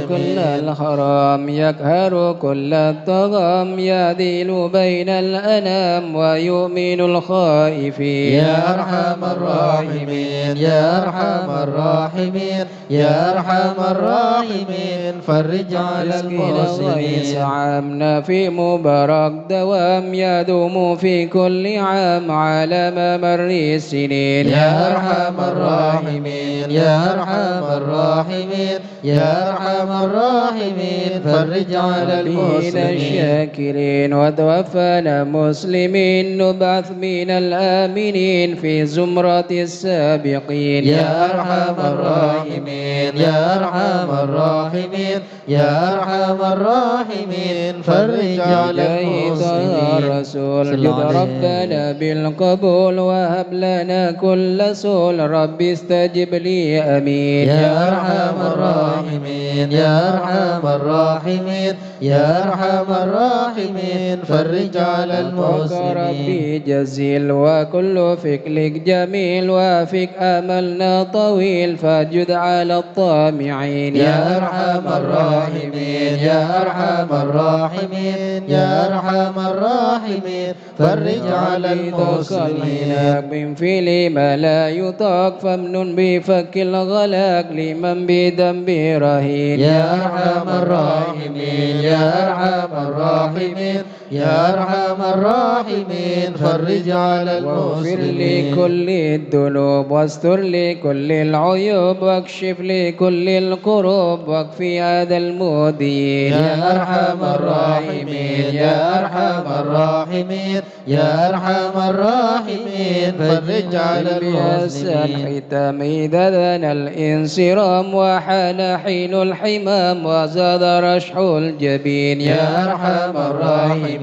كل المسلمين الحرام يقهر كل الطغام يعدل بين الأنام ويؤمن الخائفين يا أرحم الراحمين يا أرحم الراحمين يا أرحم الراحمين فرج على المسلمين. عامنا في مبارك دوام يدوم في كل عام على ممر السنين. يا أرحم الراحمين يا أرحم الراحمين يا أرحم الراحمين فرج على المسلمين. الشاكرين وتوفنا مسلمين نبعث من الآمنين في زمرة السابقين. يا أرحم الراحمين يا أرحم الراحمين يا أرحم الراحمين فرج على المسلمين. الرسول جد ربنا بالقبول وهب لنا كل سول رب استجب لي أمين. يا أرحم الراحمين يا أرحم الراحمين يا أرحم الراحمين فرج على المسلمين. ربي جزيل وكل فكلك جميل وفيك أملنا طويل فجد على الطامعين. يا أرحم الراحمين يا أرحم الراحمين يا أرحم الراحمين فرج على المسلمين. من فعل ما لا يطاق فمن بفك الغلاق لمن بذنب رهين. يا أرحم الراحمين يا أرحم الراحمين يا أرحم الراحمين فرج على واغفر المسلمين. لكل الذنوب واستر لكل العيوب واكشف لكل الكروب واكفي هذا المؤذين. يا أرحم الراحمين يا أرحم الراحمين يا أرحم الراحمين فرج على المسلمين. ختام إذا دنا الانصرام وحان حين الحمام وزاد رشح الجبين. يا أرحم الراحمين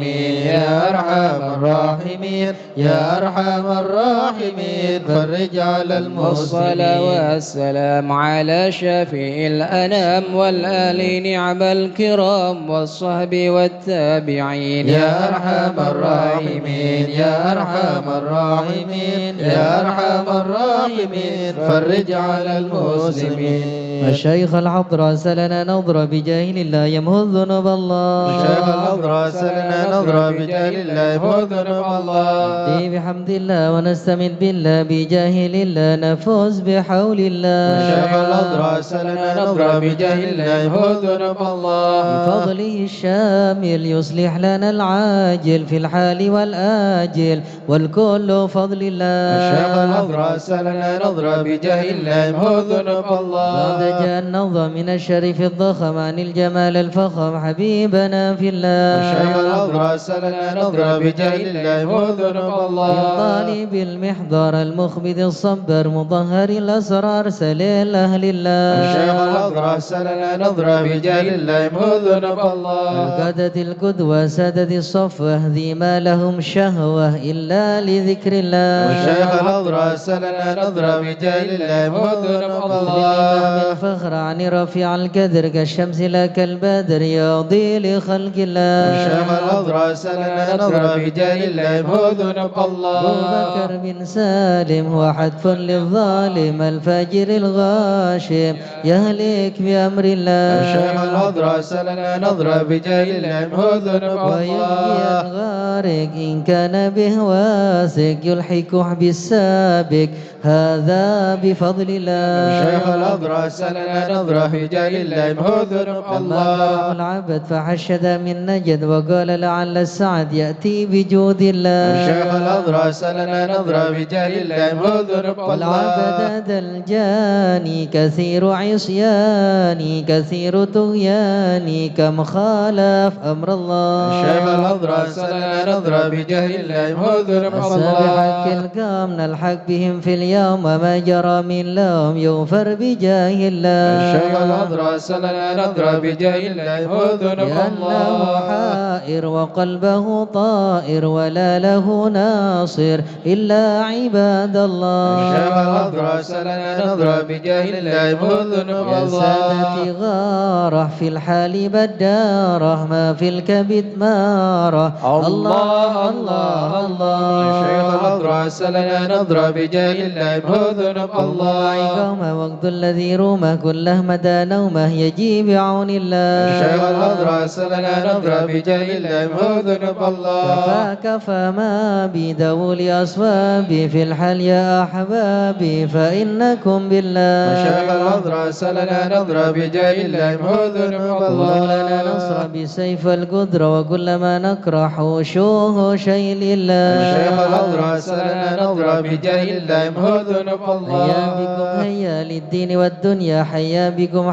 يا أرحم الراحمين يا أرحم الراحمين فرج على والصلاة المسلمين. والسلام على شفيع الأنام والآل نعم الكرام والصحب والتابعين. يا أرحم الراحمين يا أرحم الراحمين يا أرحم الراحمين فرج على المسلمين. الشيخ العطر سلنا نظرة بجاهل الله يمهو الذنوب الله. الشيخ الأضرى سلنا نظرة بجاه الله يمهو ذنوب الله. بحمد الله ونستمد بالله بجاهل الله نفوز بحول الله. الشيخ الأضرى سلنا نظرة بجاه الله يمهو ذنوب الله. بفضله الشامل يصلح لنا العاجل في الحال والآجل والكل فضل الله. الشيخ الأضرى سلنا نظرة بجاه الله يمهو ذنوب الله. جاء النظر من الشريف الضخم عن الجمال الفخم حبيبنا في الله. الشيخ الأضرى سلنا نظرة بجاه الله يمهو ذنوب الله. طالب المحضر المخبد الصبر مطهر الأسرار سليل أهل الله. الشيخ الأضرى سلنا نظرة بجاه الله يمهو ذنوب الله. القادة القدوة سادة الصفوة ذي ما لهم شهوة إلا لذكر الله. الشيخ الأضرى سلنا نظرة بجاه الله يمهو ذنوب الله. الفخر عن رفيع القدر كالشمس لا كالبدر يضي لخلق الله. الشيخ الأضرى سلنا نظرة بجاه الله يمهو ذنوب الله. أبو بكر بن سالم هو حتف للظالم الفاجر الغاشم يهلك بأمر الله. الشيخ الأضرى سلنا نظرة بجاه الله يمهو ذنوب ويبكي الله. الغارق إن كان به واسق يلحقه بالسابق هذا بفضل الله. الشيخ الأضرى سلنا نظرة بجاه الله يمهو ذنوب الله. العبد فحشد من نجد وقال لعل السعد يأتي بجود الله. الشيخ الأضرى سلنا نظرة بجاه الله يمهو ذنوب الله. والعبد ذا الجاني كثير عصياني كثير طغياني كم خالف أمر الله. الشيخ الأضرى سلنا نظرة بجاه الله يمهو ذنوب بحق الله. القام نلحق بهم في اليوم ما جرى من لوم يغفر بجاه الله. الشيخ الأضرى سلنا نظرة بجاه الله يمهو ذنوب لأنه الله. حائر وقلبه طائر ولا له ناصر إلا عباد الله. الشيخ الأضرى سلنا نظرة بجاه الله يمهو ذنوب يا الله. سادتي غاره في الحال بداره ما في الكبد ماره الله الله الله. الشيخ الأضرى سلنا نظرة بجاه الله يمهو ذنوب الله. قوم وقت الذي رومه كله مدى نومه يجي بعون الله. الشيخ الأضرى سلنا نظرة بجاه الله يمهو ذنوب الله. كفى ما بدول أصوابي في الحل يا أحبابي فإنكم بالله. شيخ الأضرع سلنا نظرة بجاه الله محو ذنوب الله لنا نصر بسيف القدر وكل ما نكره وشوه شيء لله شيخ الأضرع سلنا نظرة بجاه الله محو ذنوب الله حيا بكم هيا للدين والدنيا حيا بكم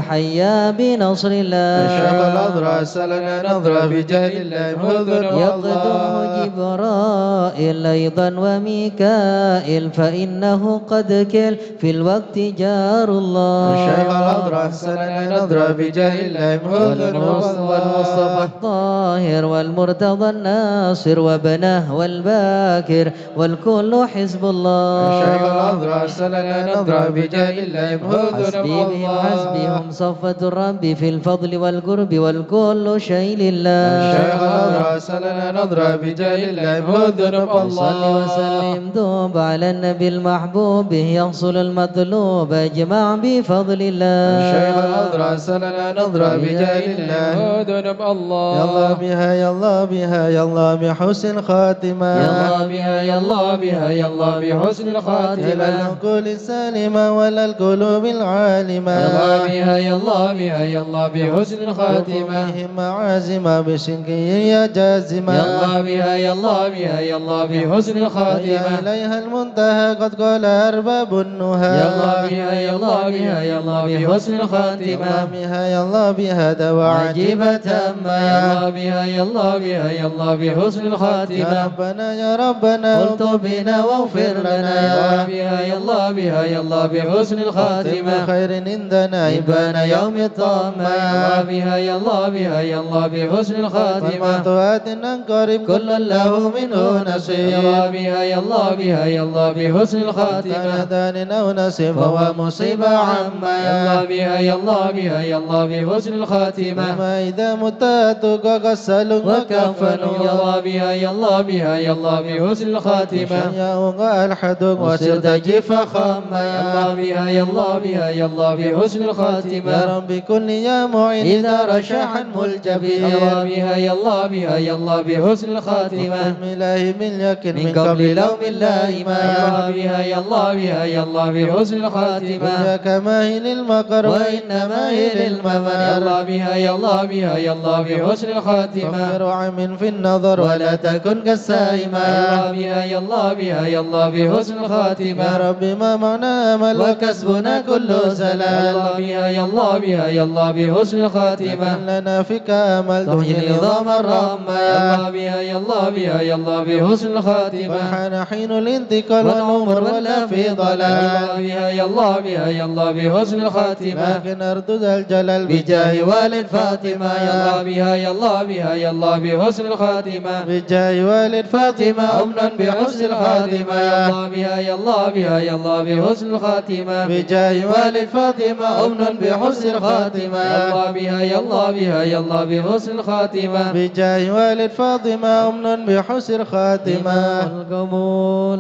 حيا بنصر الله شيخ الأضرع سلنا نظرة بجاه الله محو ذنوب يقدمه جبرائيل أيضا وميكائيل فإنه قد كل في الوقت جار الله شيخ الأضرع سلنا نظرة بجاه الله محو ذنوب والمصطفى الطاهر والمرتضى الناصر وبناه والباكر والكل حزب الله شيخ الأضرع سلنا نظرة بجاه الله محو ذنوب الله حسبهم صفة الرب في الفضل والقرب والكل شيء لله شيخ الأضرع سلنا نظرة بجاه الله محو ذنوب الله صل وسلم دوب على النبي المحبوب يحصل المطلوب اجمع بفضل الله شيخ الأضرع سلنا نظرة بجاه الله محو ذنوب الله يلا بها يلا بها يلا بحسن خاتمة يلا بها يلا بها يلا بحسن إلى الخاتمة العقول السالمة ولا القلوب العالمة يلا بها يلا بها يلا بحسن الخاتمة بهم عازمة بشنكية جازمة يلا بها يلا بها يلا بحسن يا الخاتمة إليها المنتهى قد قال أرباب النهى يلا بها يلا بها يلا بحسن يلا الخاتمة بها يلا بها دوا عجيبة يلا بها يلا بها يلا بحسن يا الخاتمة ربنا يا ربنا قلت بنا واغفر لنا يلا بها يلا بها يلا بحسن الخاتمة خير عندنا إبان يوم الطامة يلا بها يلا بها يلا بحسن الخاتمة والمعطوات أنقرب كل له منه نصيب يلا بها يلا بها يلا بحسن الخاتمة دان أو نصيب فهو مصيبة عامة يلا بها يلا بها يلا بحسن الخاتمة ما إذا متاتك غسل وكفن يلا بها يلا بها يلا بحسن الخاتمة يا الحد وسرت جف خما يلا بها يلا بها يلا بحسن يا الخاتمة رب كن يا معين إذا رشح ملجبي يلا بها يلا بها يلا بحسن الخاتمة إلهي من يكن من قبل لوم الله يلا ما بها يلا بها يلا بحسن الخاتمة إياك ماهل المقر وإنما هي للممر يلا بها يلا بها يلا بحسن الخاتمة صفر عم في النظر ولا تكن كالسائمة يلا بها يلا بها يلا بحسن يا الخاتمة رب ما معنا أمل وكسبنا كل زلال يلا بها يلا بها يلا بحسن الخاتمة لنا فيك أمل تحيي العظام الرامة يلا بها يلا بها يلا بحسن الخاتمة فحان حين الانتقال والعمر ولا في ضلال يلا بها يلا بها يلا بحسن الخاتمة لكن أردد الجلال بجاه والد فاطمة يلا بها يلا بها يلا بحسن الخاتمة بجاه والد فاطمة أمنا بحسن الخاتمة يلا بها يلا بها يلا بحسن الخاتمة بجاه والد فاطمة أمنا بحسن الخاتمة يلا بها يلا بها يلا بحسن الخاتمة بجاه والد فاطمة أمنا بحسن الخاتمة القبول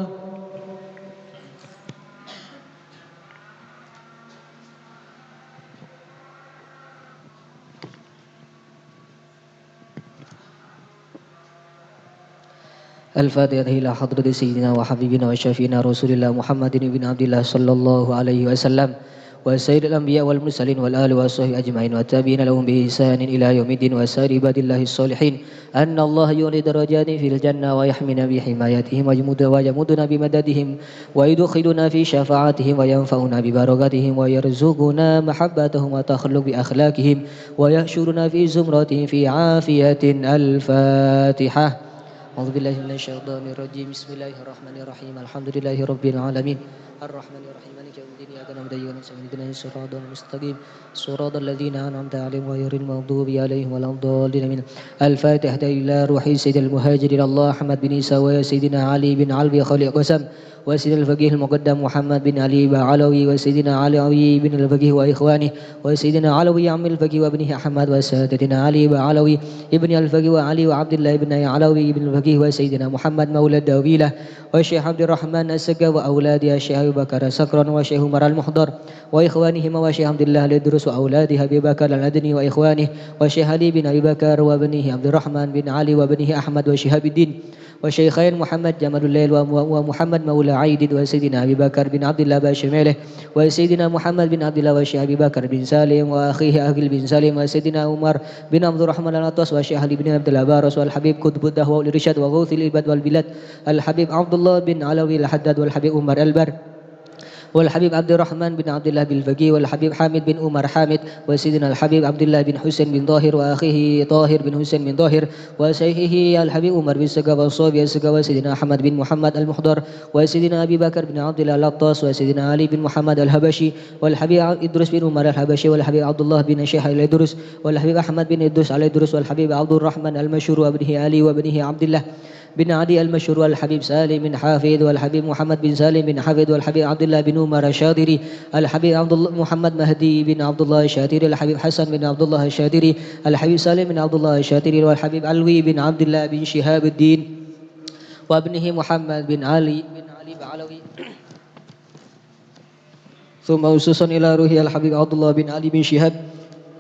الفاتحة إلى حضرة سيدنا وحبيبنا وشفينا رسول الله محمد بن عبد الله صلى الله عليه وسلم وسيد الأنبياء والمرسلين والآل والصحبه أجمعين والتابعين لهم بإحسان إلى يوم الدين وسائر عباد الله الصالحين أن الله يولي درجات في الجنة ويحمينا بحمايتهم ويمدنا بمددهم ويدخلنا في شفاعتهم وينفعنا ببركاتهم ويرزقنا محبتهم وتخلق بأخلاقهم ويحشرنا في زمرتهم في عافية. الفاتحة. أعوذ بالله من الشيطان الرجيم. بسم الله الرحمن الرحيم. الحمد لله رب العالمين الرحمن الرحيم مالك يوم الدين إياك نعبد وإياك نستعين اهدنا الصراط المستقيم صراط الذين أنعمت عليهم غير المغضوب عليهم ولا الضالين آمين. الفاتحة إلى روح سيد المهاجر إلى الله أحمد بن عيسى وسيدنا علي بن علوي خليل قسم وسيدنا الفقيه المقدم محمد بن علي بعلوي وسيدنا علوي بن الفقيه وإخوانه وسيدنا علوي عم الفقيه وابنه أحمد وسيدنا علي بعلوي ابن الفقيه وعلي وعبد الله بن علوي بن الفقيه وسيدنا محمد مولى الدويلة والشيخ عبد الرحمن السقا وأولاد الشيخ أبي بكر سكرا وشيخ عمر المحضر وإخوانهما وشيخ عبد الله الإدرس وأولاده أبي بكر الأدني وإخوانه وشيخ علي بن أبي بكر وابنه عبد الرحمن بن علي وابنه أحمد وشهاب الدين وشيخين محمد جمال الليل ومحمد مولى عيد وسيدنا أبي بكر بن عبد الله باشماله وسيدنا محمد بن عبد الله وشيخ أبي بكر بن سالم وأخيه أخي بن سالم وسيدنا عمر بن عبد الرحمن العطاس وشيخ علي بن عبد العباس والحبيب قطب الدهوة والإرشاد وغوث العباد والبلاد الحبيب عبد الله بن علوي الحداد والحبيب عمر البر والحبيب عبد الرحمن بن عبد الله بالفقيه والحبيب حامد بن عمر حامد وسيدنا الحبيب عبد الله بن حسين بن ظاهر وأخيه طاهر بن حسين بن ظاهر وشيخه الحبيب عمر بن سقا والصوفي السقا وسيدنا أحمد بن محمد المحضر وسيدنا أبي بكر بن عبد الله اللطاس وسيدنا علي بن محمد الهبشي والحبيب إدريس بن عمر الهبشي والحبيب عبد الله بن الشيخ الإدريس والحبيب أحمد بن إدريس الإدريس والحبيب عبد الرحمن المشهور وابنه علي وابنه عبد الله بن عدي المشهور والحبيب سالم بن حافظ والحبيب محمد بن سالم بن حافظ والحبيب عبد الله بن عمر الشاذري الحبيب عبد الله محمد مهدي بن عبد الله الشاذري الحبيب حسن بن عبد الله الشاذري الحبيب سالم بن عبد الله الشاذري والحبيب علوي بن عبد الله بن شهاب الدين وابنه محمد بن علي بعلوي ثم وصوصا إلى روحه الحبيب عبد الله بن علي بن شهاب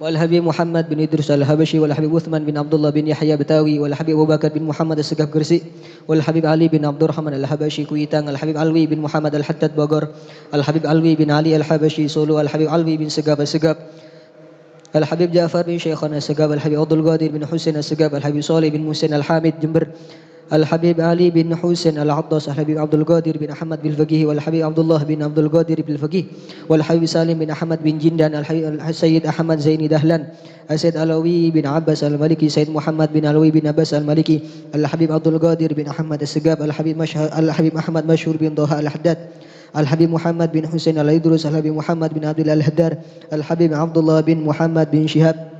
والحبيب محمد بن إدريس الحبشي والحبيب عثمان بن عبد الله بن يحيى بتاوي والحبيب أبو بكر بن محمد السقاف كرسي والحبيب علي بن عبد الرحمن الحبشي كويتان الحبيب علوي بن محمد الحداد بوغر الحبيب علوي بن علي الحبشي سولو الحبيب علوي بن سقاف السقاف الحبيب جعفر بن شيخنا السقاف الحبيب عبد القادر بن حسين السقاف الحبيب صالح بن محسن الحامد جنبر الحبيب علي بن حسين العطاس الحبيب عبد القادر بن أحمد بالفقيه والحبيب عبد الله بن عبد القادر بالفقيه والحبيب سالم بن أحمد بن جندان السيد أحمد زين دهلان السيد علوي بن عباس المالكي سيد محمد بن علوي بن عباس المالكي الحبيب عبد القادر بن أحمد السقاف الحبيب أحمد مشهور بن ضحى الحداد الحبيب محمد بن حسين الإدريس الحبيب محمد بن عبد الله الهدار الحبيب عبد الله بن محمد بن شهاب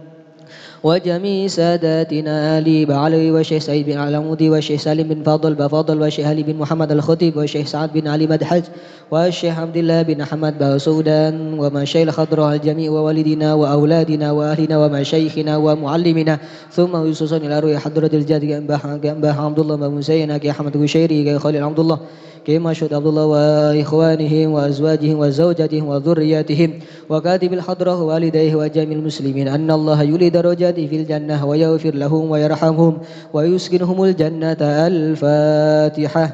وجميع ساداتنا آل بعلوي والشيخ سعيد بن علمودي والشيخ سالم بن فاضل بفاضل والشيخ علي بن محمد الخطيب والشيخ سعد بن علي مدحج والشيخ عبد الله بن أحمد باسودان ومشايخ الخضراء الجميع ووالدنا وأولادنا وأهلنا ومشايخنا ومعلمنا ثم خصوصا إلى روح حضرة الجاد أنباه عبد الله بن مسينا كي أحمد بشيري كي خالد عبد الله كي مشهد عبد الله وإخوانهم وأزواجهم وزوجاتهم وذرياتهم وكاتب الحضرة والديه وجميع المسلمين أن الله يولي درجات في الجنة ويغفر لهم ويرحمهم ويسكنهم الجنة. الفاتحة.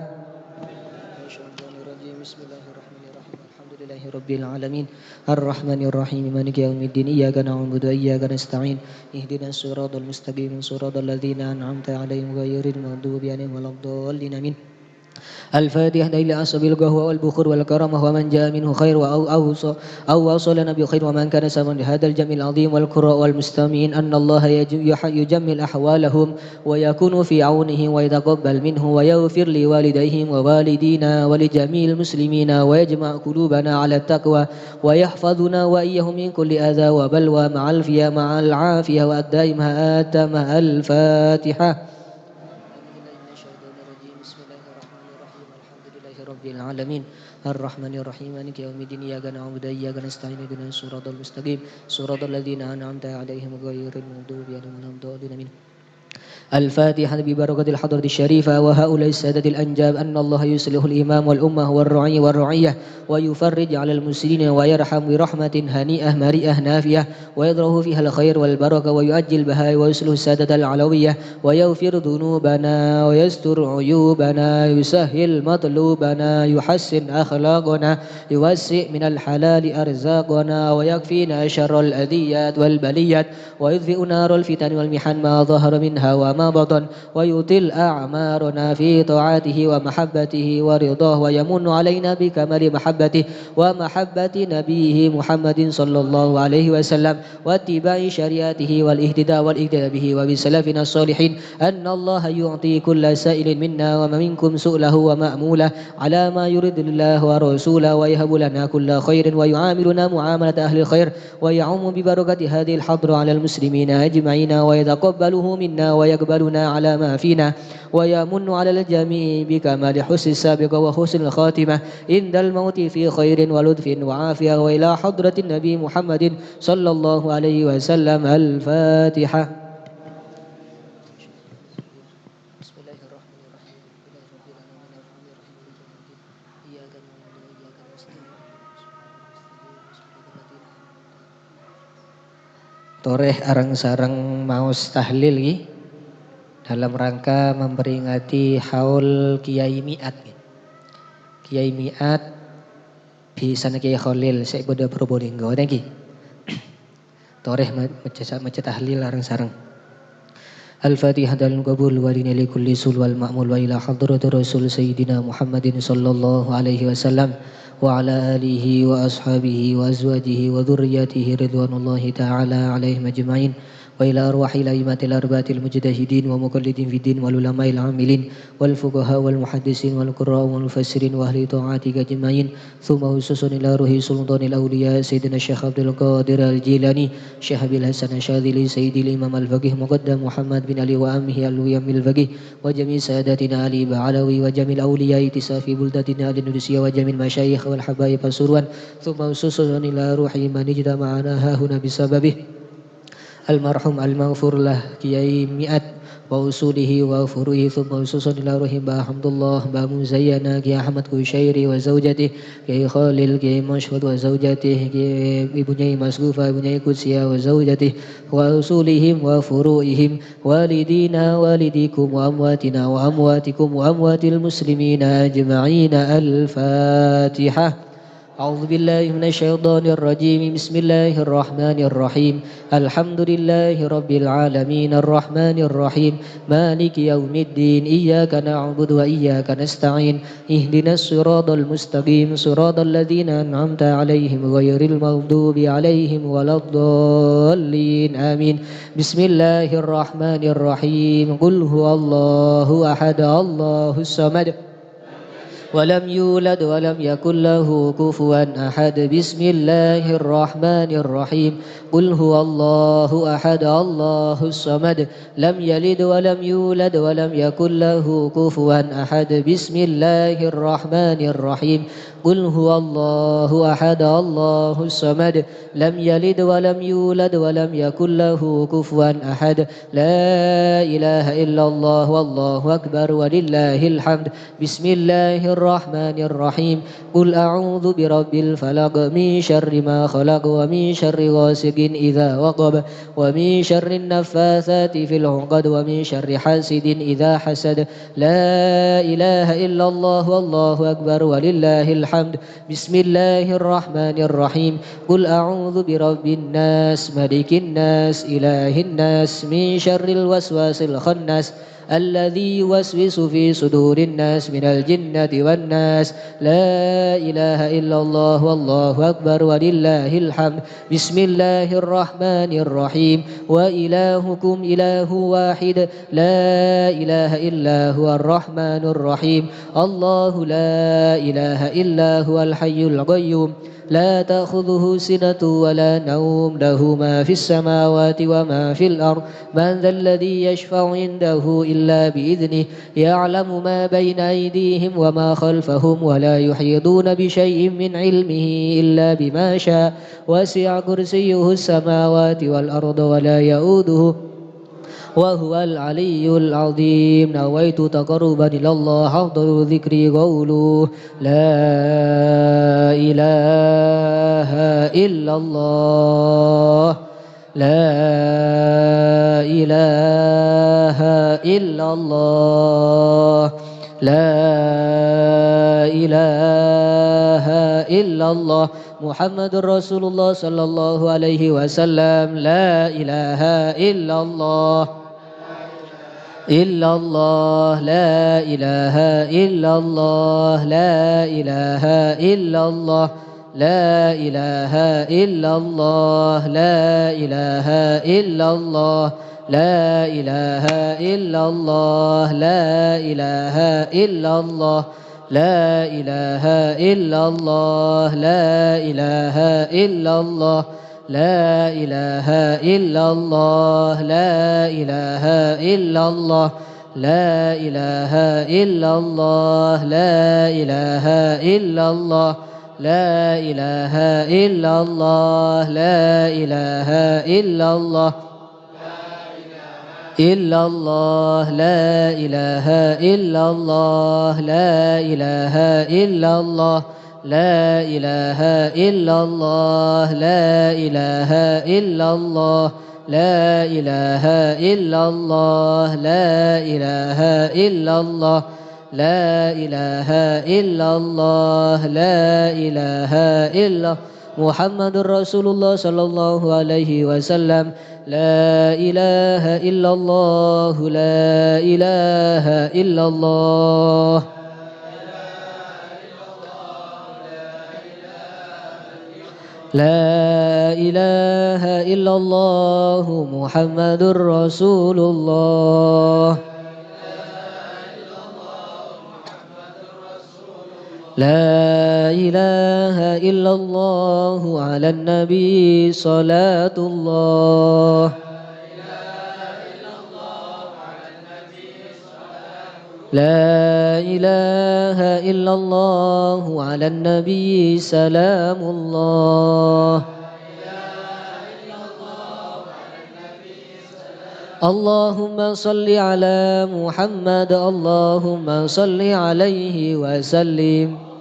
بسم الله الرحمن الرحيم الحمد لله رب العالمين الرحمن الرحيم مالك يوم الدين إياك نعبد وإياك نستعين اهدنا الصراط المستقيم صراط الذين أنعمت عليهم غير المغضوب عليهم ولا الضالين آمين. الفاتحة إلى أصحاب القهوة والبخور والكرامة ومن جاء منه خير أو وصلنا بخير ومن كان سببا لهذا الجمع العظيم والقراء والمستمعين أن الله يجمل أحوالهم ويكون في عونه ويتقبل منه ويغفر لوالديهم ووالدينا ولجميع المسلمين ويجمع قلوبنا على التقوى ويحفظنا وإياهم من كل أذى وبلوى مع العافية والدائمة آتمها. الفاتحة. رب العالمين الرحمن الرحيم مالك يوم الدين إياك نعبد وإياك نستعين اهدنا الصراط المستقيم صراط الذين أنعمت عليهم غير المغضوب عليهم ولا الضالين. الفاتحة ببركة الحضرة الشريفة وهؤلاء السادة الأنجاب أن الله يصلح الإمام والأمة والرعية ويفرج على المسلمين ويرحم برحمة هنيئة مريئة نافية ويضره فيها الخير والبركة ويؤجل بها ويصلح السادة العلوية ويغفر ذنوبنا ويستر عيوبنا يسهل مطلوبنا يحسن أخلاقنا يوسع من الحلال أرزاقنا ويكفينا شر الأذيات والبليات ويطفئ نار الفتن والمحن ما ظهر منها وما بطن ويطل أعمارنا في طاعته ومحبته ورضاه ويمن علينا بكمال محبته ومحبة نبيه محمد صلى الله عليه وسلم واتباع شريعته والاهتداء والاقتداء به وبسلفنا الصالحين أن الله يعطي كل سائل منا ومنكم سؤله ومأموله على ما يريد الله ورسوله ويهب لنا كل خير ويعاملنا معاملة أهل الخير ويعم ببركة هذه الحضر على المسلمين أجمعين ويتقبله منا ويقبلنا على ما فينا ويمن على الجميع بكمال حسن السابق وحسن الخاتمة عند الموت في خير ولطف وعافية وإلى حضرة النبي محمد صلى الله عليه وسلم. الفاتحة. Toreh arang-sarang maos tahlil dalam rangka memperingati haul Kiai Mi'at. Kiai Mi'at Pisana Kiai Khalil Syekh Boda Probolinggo niki. Toreh maca tahlil larang sareng. Al-Fatihah dan qabul walina li kulli sul wal ma'mul wa ila hadratir Rasul Sayyidina Muhammadin sallallahu alaihi wasallam wa ala alihi wa ashabihi wa azwajihi wa dhurriyyatihi ridwanullahi ta'ala alaihim ajma'in wa ila arwahil aimatil arbaatil mujtahidin wa muqallidin fiddin wal ulama'il amilin wal fuqaha wal muhaddisin wal qurra wal mufassirin wa ahli ta'atika ajma'in thumma hususun ila ruhi sultanil awliya Sayyidina Syekh Abdul Qadir Al-Jilani Syekh Abil Hasan Asyadili Sayyidil Imam Al-Faqih Muqaddam Muhammad bin Ali wa ammihi al-Yamil Faqih wa jami' sayadatina Ali Ba'alawi wa jamil awliya itisafi buldatina al-Indonesia wa jamil masyayikh wal habaib Pasuruan thumma hususun ila ruhi man ijtama'ana hahuna bisababih almarhum al-maghfur lah Kiai Mi'at wa usulihi wa furuhi thumma ususun ila ruhi Mbah Hamdullah Mbah Muzayyana Kiai Ahmad Kusyairi wa zawjatih Kiai Khalil Kiai Mashhud wa zawjatih Kiai Ibunya Mas Gufa Ibunya Qudsiya wa zawjatih wa usulihim wa furuihim walidina walidikum wa amwatina wa amwatikum wa amwatil muslimina ajma'ina al-Fatihah. أعوذ بالله من الشيطان الرجيم بسم الله الرحمن الرحيم الحمد لله رب العالمين الرحمن الرحيم مالك يوم الدين إياك نعبد وإياك نستعين اهدنا الصراط المستقيم صراط الذين أنعمت عليهم غير المغضوب عليهم ولا الضالين آمين بسم الله الرحمن الرحيم قل هو الله أحد الله الصمد ولم يولد ولم يكن له كفوا أحد بسم الله الرحمن الرحيم قل هو الله أحد الله الصمد لم يلد ولم يولد ولم يكن له كفوا أحد بسم الله الرحمن الرحيم قل هو الله أحد الله الصمد لم يلد ولم يولد ولم يكن له كفوا أحد لا إله إلا الله والله أكبر ولله الحمد بسم الله الرحمن الرحيم قل أعوذ برب الفلق من شر ما خلق ومن شر غاسق إذا وقب ومن شر النفاثات في العقد ومن شر حاسد إذا حسد لا إله إلا الله والله أكبر ولله الحمد بسم الله الرحمن الرحيم قل أعوذ برب الناس ملك الناس إله الناس من شر الوسواس الخناس الذي يوسوس في صدور الناس من الجنة والناس لا إله إلا الله والله أكبر ولله الحمد بسم الله الرحمن الرحيم وإلهكم إله واحد لا إله إلا هو الرحمن الرحيم الله لا إله إلا هو الحي القيوم لا تأخذه سنة ولا نوم له ما في السماوات وما في الأرض من ذا الذي يشفع عنده إلا بإذنه يعلم ما بين أيديهم وما خلفهم ولا يحيطون بشيء من علمه إلا بما شاء وسع كرسيه السماوات والأرض ولا يؤوده وهو العلي العظيم نويت تقربا إلى الله أفضل ذكري قوله لا إله إلا الله لا إله إلا الله لا إله إلا الله محمد رسول الله صلى الله عليه وسلم لا إله إلا الله إلا الله لا إله إلا الله لا إله إلا الله لا إله إلا الله لا إله إلا الله لا إله إلا الله لا إله إلا الله لا إله إلا الله لا إله إلا الله لا إله إلا الله لا إله إلا الله لا إله إلا الله لا إله إلا الله لا إله إلا الله لا إله إلا الله إلا الله لا إله إلا الله لا إله إلا الله لا إله إلا الله لا إله إلا الله لا إله إلا الله لا إله إلا الله لا إله إلا الله لا إله إلا محمد رسول الله صلى الله عليه وسلم لا إله إلا الله لا إله إلا الله لا إله إلا الله محمد رسول الله لا إله إلا الله على النبي صلاة الله لا إله إلا الله على النبي سلام الله اللهم صل على محمد اللهم صل عليه وسلم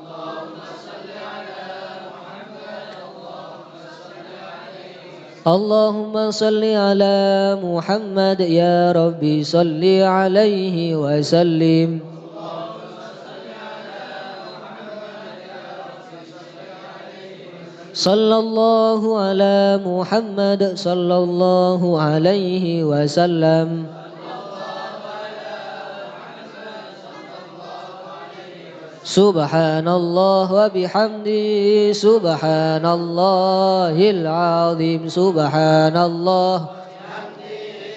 اللهم صل على محمد يا ربي صل عليه وسلم صلى الله على محمد صلى الله عليه وسلم سبحان الله وبحمده سبحان الله العظيم سبحان الله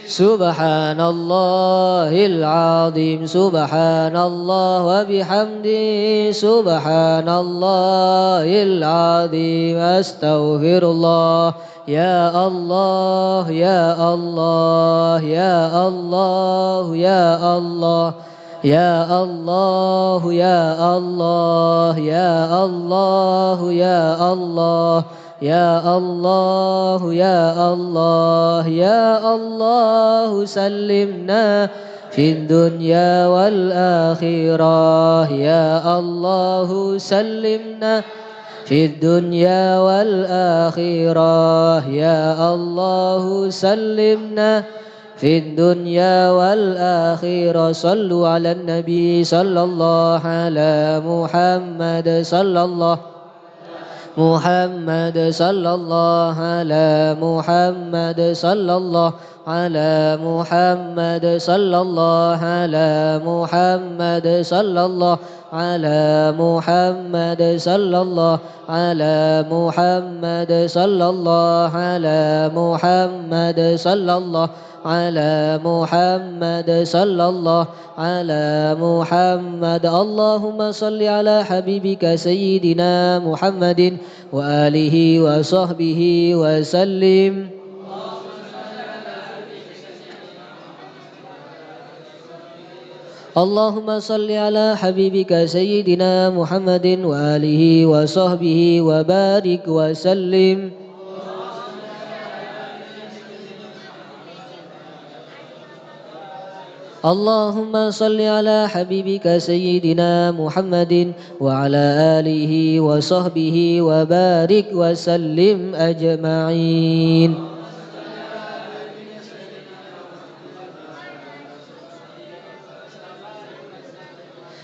سبحان الله العظيم سبحان الله وبحمده سبحان الله العظيم أستغفر الله يا الله يا الله يا الله يا الله يا الله يا الله يا الله يا الله يا الله يا الله يا الله سلمنا في الدنيا والآخرة يا الله سلمنا في الدنيا والآخرة يا الله سلمنا في الدنيا والآخرة صلوا على النبي صلى الله على محمد صلى الله محمد صلى الله على محمد صلى الله على محمد صلى الله على محمد صلى الله على محمد صلى الله على محمد صلى الله على محمد صلى الله على محمد صلى الله على محمد اللهم صل على حبيبك سيدنا محمد وآله وصحبه وسلم اللهم صل على حبيبك سيدنا محمد وآله وصحبه وبارك وسلم اللهم صل على حبيبك سيدنا محمد وعلى آله وصحبه وبارك وسلم أجمعين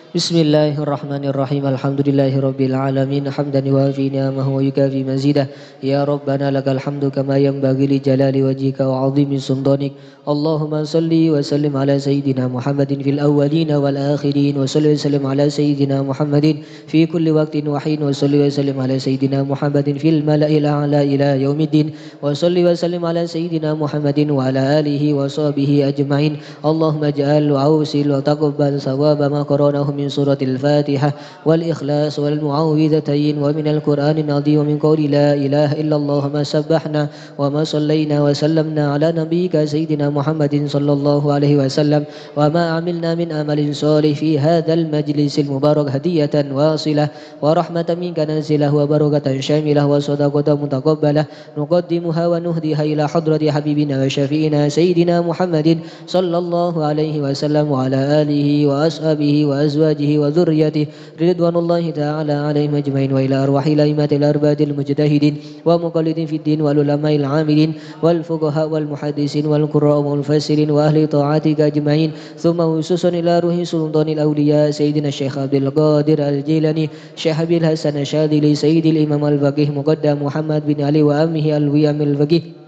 بسم الله الرحمن الرحيم الحمد لله رب العالمين حمدا يوافي نعمه ويكافي مزيده يا ربنا لك الحمد كما ينبغي لجلال وجهك وعظيم سلطانك اللهم صل وسلم على سيدنا محمد في الأولين والآخرين وصل وسلم على سيدنا محمد في كل وقت وحين وصل وسلم على سيدنا محمد في الملأ الأعلى إلى يوم الدين وصل وسلم على سيدنا محمد وعلى آله وصحبه أجمعين اللهم اجعل وأوصل وتقبل ثواب ما قرأناه من سورة الفاتحة والإخلاص والمعوذتين ومن القرآن العظيم ومن قول لا إله إلا الله ما سبحنا وما صلينا وسلمنا على نبيك سيدنا محمد صلى الله عليه وسلم وما عملنا من أمل صالح في هذا المجلس المبارك هدية واصلة ورحمة منك نازلة وبركة شاملة وصدقة متقبلة نقدمها ونهديها إلى حضرة حبيبنا وشفينا سيدنا محمد صلى الله عليه وسلم وعلى آله وأصحابه وأزواجه وأزواجه وذريته رضوان الله تعالى عليهم أجمعين وإلى أرواح الأئمة الأرباب المجتهدين ومقلدين في الدين والعلماء العاملين والفقهاء والمحدثين والقراء والمفسرين وأهل طاعتك أجمعين ثم خصوصا إلى روح سلطان الأولياء سيدنا الشيخ عبد القادر الجيلاني شيخ أبي الحسن الشاذلي سيد الإمام الفقيه مقدم محمد بن علي وأمه الويام الفقيه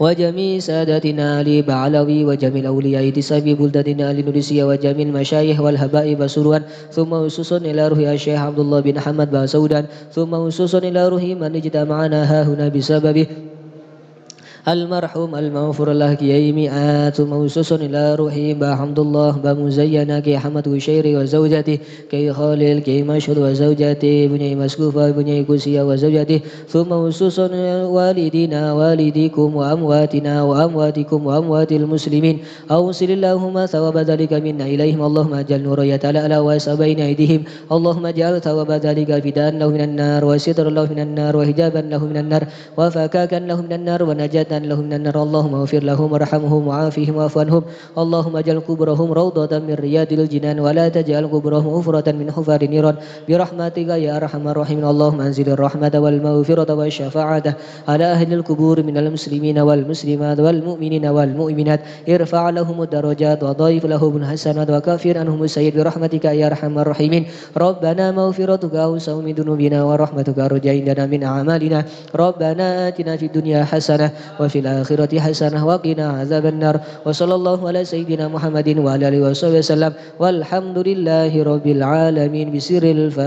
وجميع سادتنا آل بعلوي وجميع أولياء تسابي بلدتنا آل نورسية وجميع المشايخ والحبائب سرورا ثم خصوصا إلى روح الشيخ عبد الله بن حمد باسودا ثم خصوصا إلى روح من اجتمعنا ها هنا بسببه المرحوم المغفور له كي مئات موسوس إلى روحي بحمد الله بمزينة كي حمد وشيري وزوجته كي خالل كي مشهد وزوجته بني مسكوفة بني كسية وزوجته ثم موسوس والدينا والديكم وأمواتنا وأمواتكم وأموات المسلمين أوصل اللهم ثواب ذلك منا إليهم اللهم اجعل نور يتلألأ واسع بين أيديهم اللهم اجعل ثواب ذلك فداء له من النار وستر له من النار وحجابا له من النار وفكاكا له من النار ونجاة لهم من النار اللهم اغفر لهم وارحمهم وعافهم واعف عنهم اللهم اجعل قبورهم روضة من رياض الجنان ولا تجعل قبورهم حفرة من حفر النيران برحمتك يا أرحم الراحمين اللهم انزل الرحمة والمغفرة والشفاعة على أهل القبور من المسلمين والمسلمات والمؤمنين والمؤمنات ارفع لهم الدرجات وضاعف لهم الحسنات وكفر عنهم السيئات برحمتك يا أرحم الراحمين ربنا مغفرتك أوسع من ذنوبنا ورحمتك أرجى عندنا من أعمالنا ربنا آتنا في الدنيا حسنة وفي الآخرة حسنة وقنا عذاب النار وصلى الله على سيدنا محمد وعلى آله وصحبه وسلم والحمد لله رب العالمين بسر